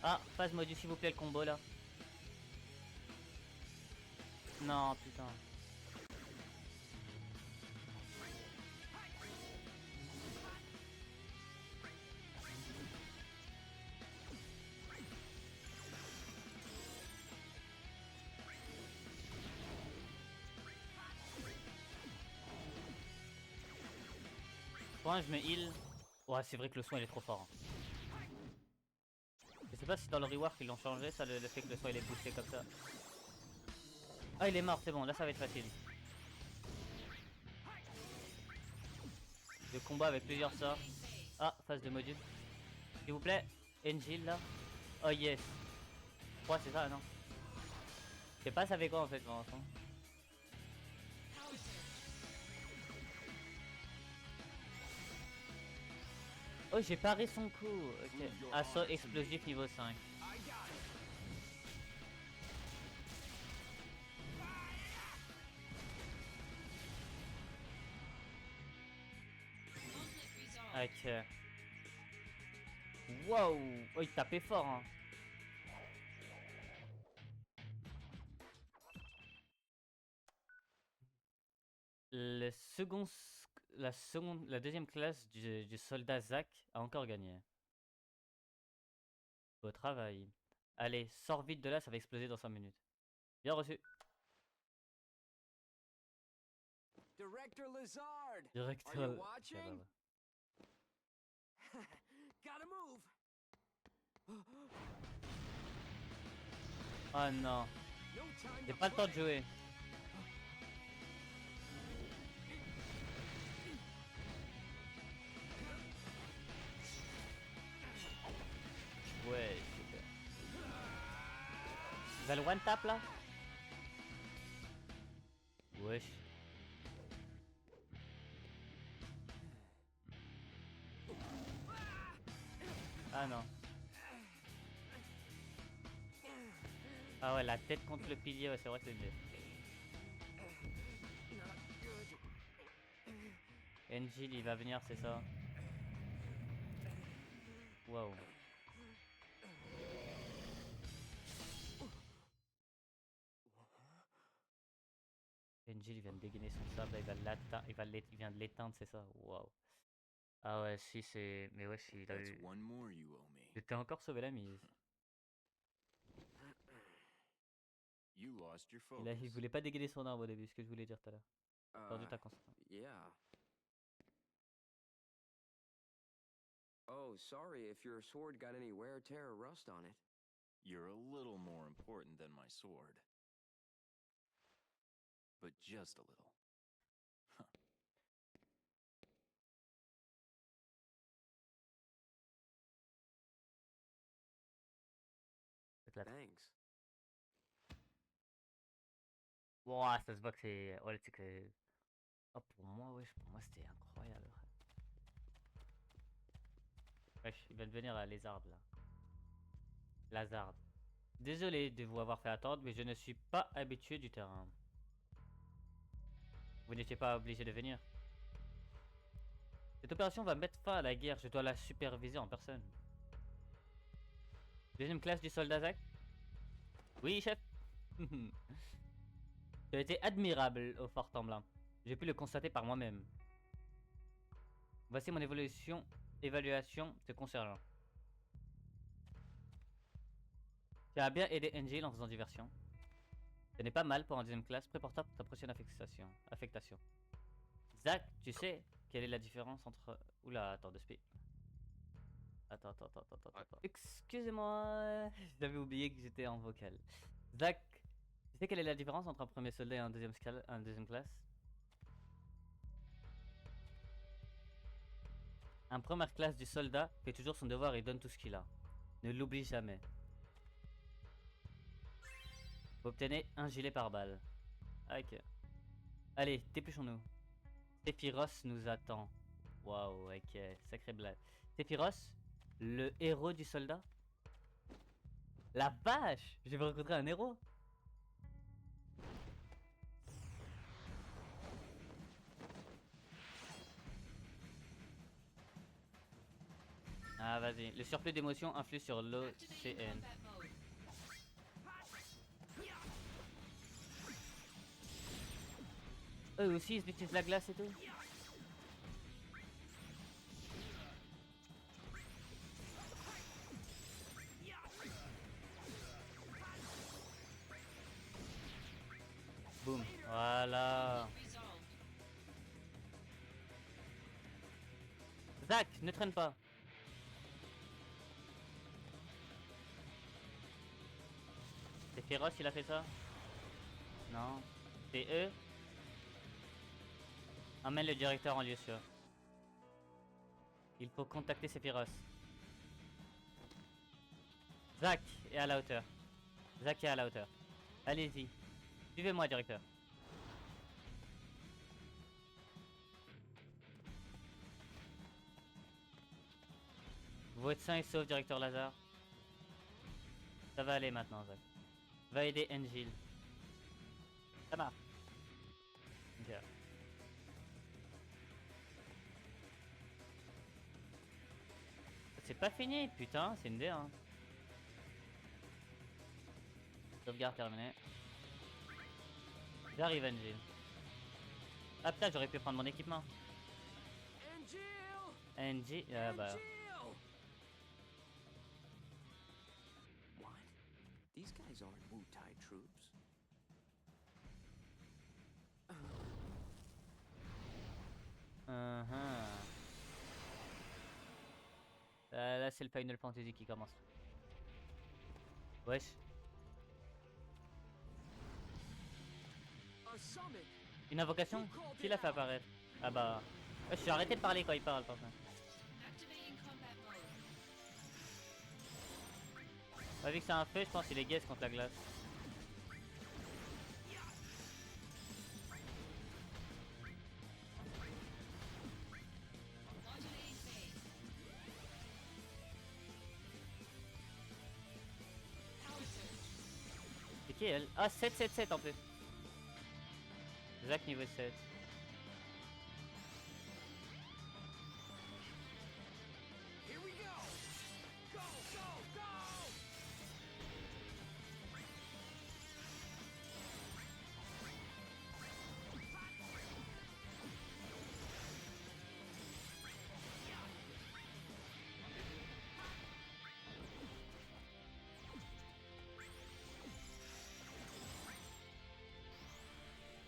Ah, phase module s'il vous plaît le combo là. Non, putain. Point, je me heal. Ouais, c'est vrai que le soin il est trop fort. Hein. Je sais pas si dans le rework ils l'ont changé, ça le fait que le soin il est boosté comme ça. Ah, il est mort, c'est bon, là ça va être facile. Le combat avec plusieurs sorts. Ah, phase de module. S'il vous plaît, Angel là. Oh yes. Je crois que c'est ça, non? Je sais pas ça fait quoi en fait pour l'instant. Power surge. Oh, j'ai paré son coup. Ok. Assaut explosif niveau 5. Conflict resolved. Ok. Wow. Oh, il tapait fort. Hein. Le second, la deuxième classe du soldat Zach a encore gagné. Au travail. Allez, sors vite de là, ça va exploser dans 5 minutes. Bien reçu. Director Lazard! Directeur. Are you watching? Tiens, Gotta move! oh non, No time j'ai to pas le temps de play. jouer. Ouais, super. Tu vas le one tap là? Wesh. Ah non. Ah ouais, la tête contre le pilier, ouais, c'est vrai que c'est mieux. Angel, il va venir, c'est ça? Waouh. Angel, il vient de dégainer son sabre, il va l'atteindre, il vient de l'éteindre, c'est ça? Waouh. Ah ouais, si c'est... Mais ouais, si, il a That's eu... one more you owe me. J'étais encore sauvé la mise. You lost your Il focus. voulait pas dégainer son arme au début, ce que je voulais dire tout à l'heure. Perdu ta concentration. Yeah. Oh, sorry if your sword got any wear, tear, or rust on it. You're a little more important than my sword. But just a little. Thanks. Ouah, ça se voit que c'est... Ouais, tu sais que... Oh, pour moi, wesh, pour moi c'était incroyable. Wesh, il va devenir à Lézard là. Lazard. Désolé de vous avoir fait attendre, mais je ne suis pas habitué du terrain. Vous n'étiez pas obligé de venir. Cette opération va mettre fin à la guerre, je dois la superviser en personne. Deuxième classe du soldat Zach? Oui, chef. Tu as été admirable au Fort Tremblant. J'ai pu le constater par moi-même. Voici mon évaluation te concernant. Tu as bien aidé Angel en faisant diversion. Ce n'est pas mal pour un deuxième classe. Prépare-toi pour ta prochaine affectation. Zach, tu sais quelle est la différence entre... Oula, attends, de speed. Attends. Excusez-moi, j'avais oublié que j'étais en vocal. Zach, tu sais quelle est la différence entre un premier soldat et un deuxième classe? Un première classe du soldat fait toujours son devoir et donne tout ce qu'il a. Ne l'oublie jamais. Vous obtenez un gilet par balle. Ah, ok. Allez, dépêchons-nous. Sephiroth nous attend. Waouh, ok, sacré blague. Sephiroth, le héros du soldat? La vache! Je vais rencontrer un héros! Ah, vas-y. Le surplus d'émotion influe sur Activating l'OCN. combat mode. Eux aussi, ils utilisent la glace et tout? Boum. Voilà. Resolved. Zach, ne traîne pas. C'est féroce, il a fait ça? Non. C'est eux? Emmène le directeur en lieu sûr. Il faut contacter Sephiroth. Zach est à la hauteur. Zach est à la hauteur. Allez-y. Suivez-moi, directeur. Vous êtes sain et sauf, directeur Lazare. Ça va aller maintenant, Zach. Va aider Angel. Ça marche. Ok. C'est pas fini, putain, c'est une D, hein. Sauvegarde terminée. J'arrive, Angel. Ah putain, j'aurais pu prendre mon équipement. Angel! Angel, ah bah. Angel! What? These guys aren't Wu-Tai troops. Là, c'est le Final Fantasy qui commence. Wesh. A summit! Une invocation? Qui l'a fait apparaître? Ah bah. Ouais, je suis arrêté de parler quand il parle, par contre. Activating combat mode. Bah, vu que c'est un feu, je pense qu'il est guess contre la glace. Modulating phase. Power surge. C'est qui elle? Ah, 7 en plus. Zach niveau 7. Here we go! Go, go, go!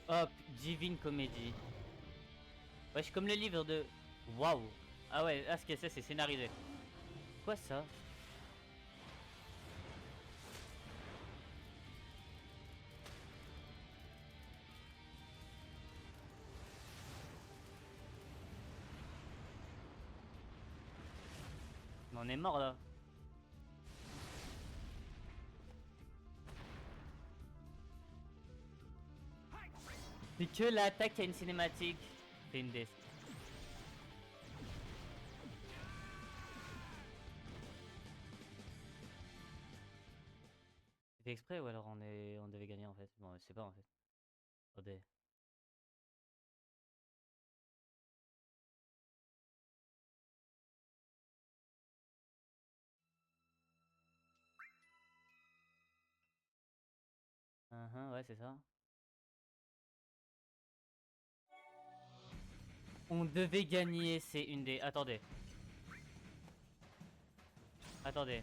Hop, Divine Comédie. Wesh, comme le livre de... Waouh. Ah ouais, là ce que c'est scénarisé. Quoi ça? On est mort là. C'est que l'attaque qui a une cinématique. C'est une des. C'était exprès ou alors on devait gagner en fait? Bon, je sais pas en fait. Attendez. Ouais, c'est ça. On devait gagner, c'est une des... Attendez. Attendez.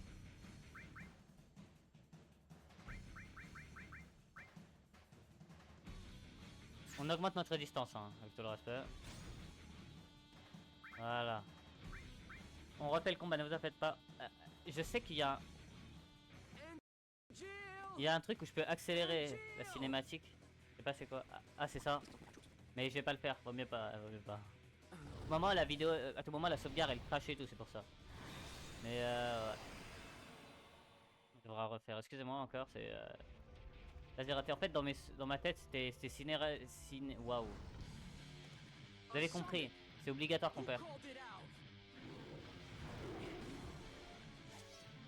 augmente notre résistance, hein, avec tout le respect. Voilà. On refait le combat, ne vous en faites pas. Je sais qu'il y a... Il y a un truc où je peux accélérer la cinématique. Je sais pas c'est quoi. Ah, c'est ça. Mais je vais pas le faire, vaut mieux pas. Vaut mieux pas. À tout moment, la vidéo, à tout moment, la sauvegarde elle crache et tout, c'est pour ça. Mais ouais. On devra refaire. Excusez-moi encore, c'est. Là j'ai raté. En fait, dans ma tête, c'était Waouh. Vous avez compris, c'est obligatoire qu'on perd.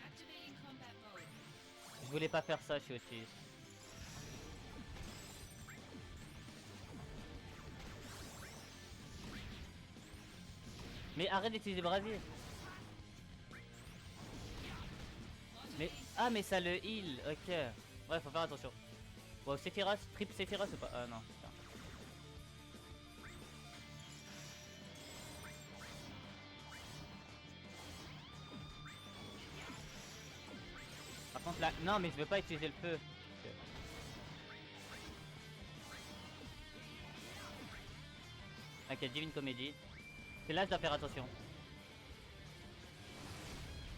Activating combat mode. Je voulais pas faire ça, je suis autiste. Mais arrête d'utiliser le brasier. Mais ah mais ça le heal, ok. Ouais, faut faire attention. Bon, Sephiroth, triple Sephiroth ou pas? Ah non. Putain. Par contre là, non mais je veux pas utiliser le feu. Ok, Divine Comédie. C'est là que je dois faire attention.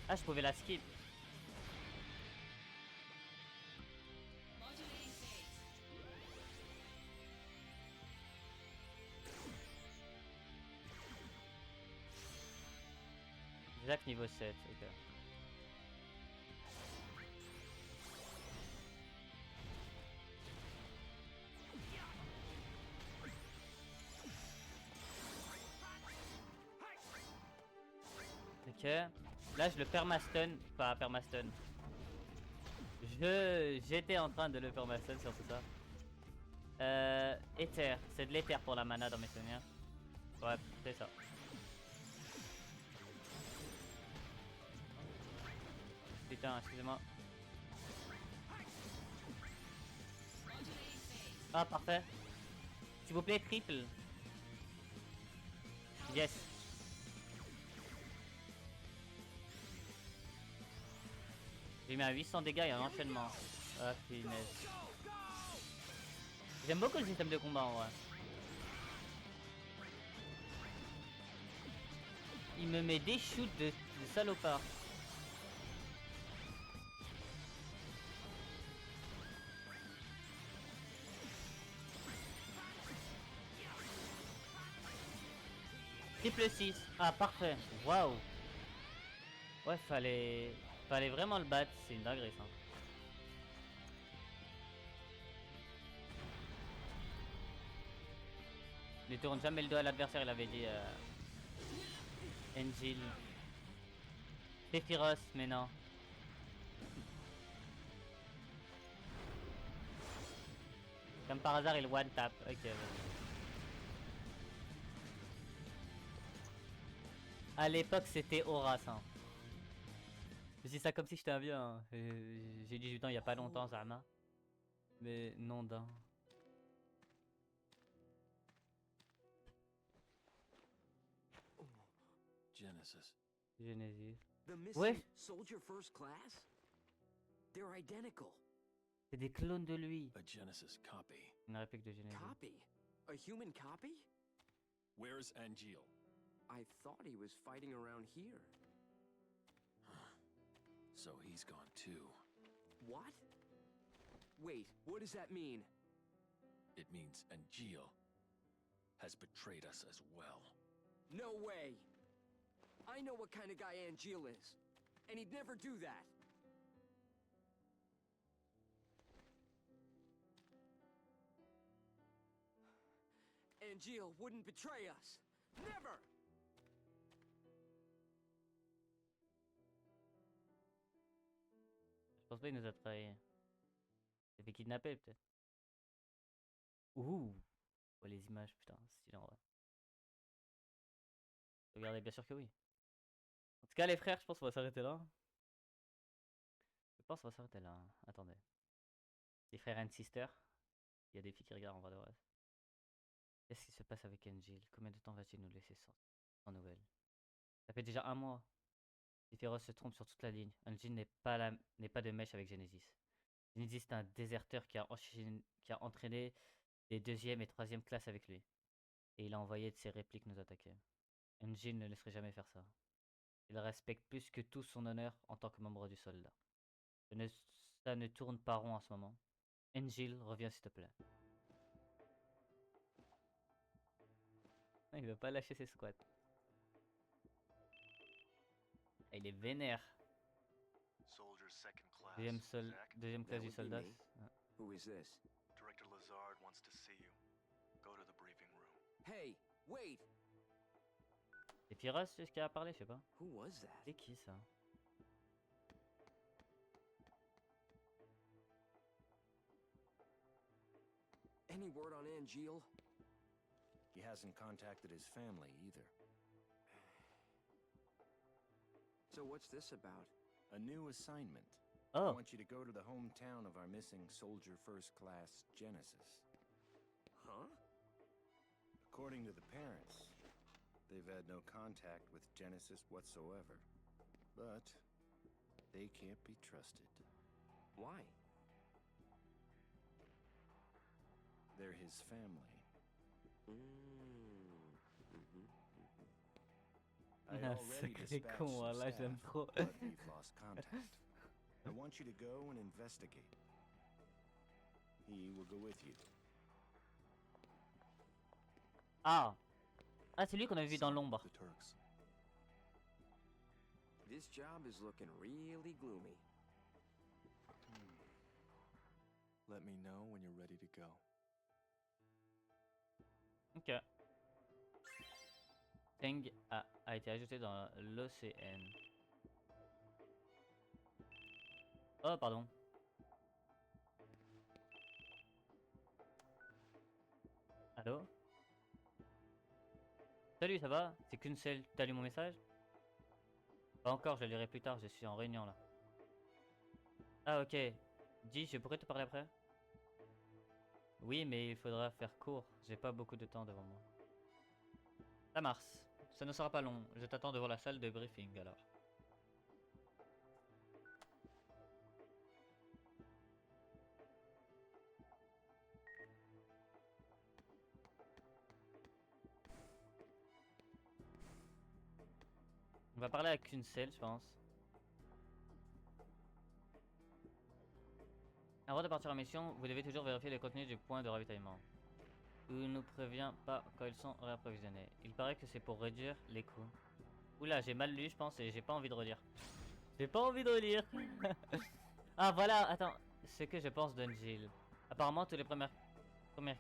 Ah, je pouvais la skip. Modulating phase. Jacques niveau 7, ok. Ok. Là je le permastun, pas permastun. J'étais en train de le permastun sur tout ça. Éther, c'est de l'éther pour la mana dans mes souvenirs. Ouais, c'est ça. Putain, excusez-moi. Modulating phase. Ah, parfait. S'il vous plaît, triple. Yes. J'ai mis à 800 dégâts et un enchaînement. Ah, finesse. J'aime beaucoup le système de combat en vrai. Il me met des shoots de salopard. Triple 6. Ah, parfait. Waouh. Ouais, fallait vraiment le battre. C'est une dinguerie ça. Ne tourne jamais le dos à l'adversaire, il avait dit. Angel. Sephiroth, mais non. Comme par hasard, il one tap. Ok, vas-y. À l'époque, c'était Horace. Hein. Je dis ça comme si j'étais un vieux. Hein. J'ai 18 ans il y a pas longtemps, Zama. Mais non d'un. Genesis. Genesis. The missing Ouais. soldier first class? They're identical. C'est des clones de lui. A Genesis copy. Une réplique de Genesis. Copy? A human copy? Where's Angeal? I thought he was fighting around here. So he's gone too. What? Wait, what does that mean? It means Angeal has betrayed us as well. No way! I know what kind of guy Angeal is, and he'd never do that. Angeal wouldn't betray us. Never! Je pense pas qu'il nous a trahi. Il s'est fait kidnapper peut-être. Ouh. Oh, les images, putain, stylé en vrai. Regardez, bien sûr que oui. En tout cas, les frères, je pense qu'on va s'arrêter là. Je pense qu'on va s'arrêter là. Attendez. Les frères and sisters. Il y a des filles qui regardent en vrai de vrai. Qu'est-ce qui se passe avec Angel? Combien de temps va-t-il nous laisser sans nouvelles? Ça fait déjà un mois. Sephiroth se trompe sur toute la ligne. Angel n'est pas de mèche avec Genesis. Genesis est un déserteur qui a entraîné des deuxième et troisième classes avec lui. Et il a envoyé de ses répliques nous attaquer. Angel ne laisserait jamais faire ça. Il respecte plus que tout son honneur en tant que membre du soldat. Ça ne tourne pas rond en ce moment. Angel, reviens s'il te plaît. Il veut pas lâcher ses squats. Il est vénère. Soldier second class. Deuxième classe du That would be soldat. me. Ouais. Who is this? Director Lazard wants to see you. Go to the briefing room. Hey, wait! C'est Firas ce qui a parlé, je sais pas. Who was that? C'est qui ça? Any word on Angel? He hasn't contacted his family either. So what's this about? A new assignment. I Oh, want you to go to the hometown of our missing soldier first class, Genesis. Huh? According to the parents, they've had no contact with Genesis whatsoever. But they can't be trusted. Why? They're his family. I Ah, already sacré dispatched con, some là, j'aime staff, trop. but we've lost contact. I want you to go and investigate. He will go with you. Ah! Ah, c'est lui qu'on avait vu dans l'ombre. The Turks. This job is looking really gloomy. Let me know when you're ready to go. Ok. Teng a été ajouté dans l'OCN. Oh, pardon. Allô? Salut, ça va? C'est qu'une seule. T'as lu mon message? Pas encore, je le lirai plus tard, je suis en réunion là. Ah, ok. Dis, je pourrais te parler après? Oui, mais il faudra faire court. J'ai pas beaucoup de temps devant moi. Ça marche. Ça ne sera pas long. Je t'attends devant la salle de briefing alors. On va parler à Kunsel, je pense. Avant de partir en mission, vous devez toujours vérifier le contenu du point de ravitaillement. Il ne prévient pas quand ils sont réapprovisionnés. Il paraît que c'est pour réduire les coûts. Oula, j'ai mal lu, je pense, et j'ai pas envie de relire. J'ai pas envie de relire. Ah, voilà, attends. Ce que je pense d'Angel. Apparemment, toutes les premières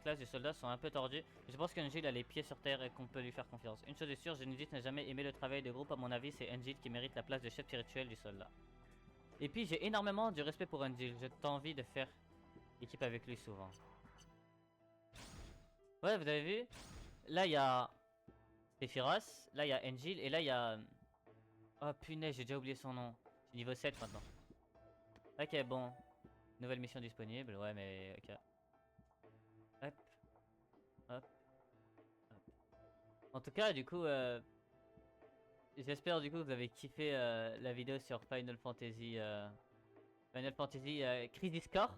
classes du soldat sont un peu tordues. Je pense qu'Angel a les pieds sur terre et qu'on peut lui faire confiance. Une chose est sûre, Genesis n'a jamais aimé le travail de groupe. À mon avis, c'est Angel qui mérite la place de chef spirituel du soldat. Et puis, j'ai énormément du respect pour Angel. J'ai envie de faire équipe avec lui souvent. Ouais, vous avez vu? Là, il y a Sephiroth, là, il y a Angel, et là, il y a... Oh, punaise, j'ai déjà oublié son nom. C'est niveau 7 maintenant. Ok, bon. Nouvelle mission disponible, ouais, mais... Ok. Hop. Hop. Hop. En tout cas, du coup... J'espère, du coup, que vous avez kiffé la vidéo sur Final Fantasy... Final Fantasy Crisis Core.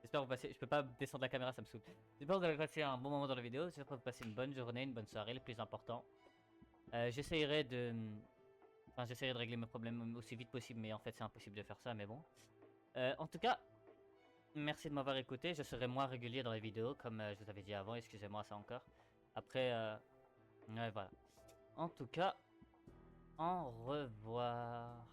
J'espère que vous passez... Je peux pas descendre la caméra, ça me saoule. J'espère que vous avez passé un bon moment dans la vidéo. J'espère que vous passez une bonne journée, une bonne soirée, le plus important. J'essayerai de... Enfin, j'essaierai de régler mes problèmes aussi vite possible, mais en fait, c'est impossible de faire ça, mais bon. En tout cas, merci de m'avoir écouté. Je serai moins régulier dans les vidéos, comme je vous avais dit avant. Excusez-moi ça encore. Après, ouais, voilà. En tout cas, au revoir.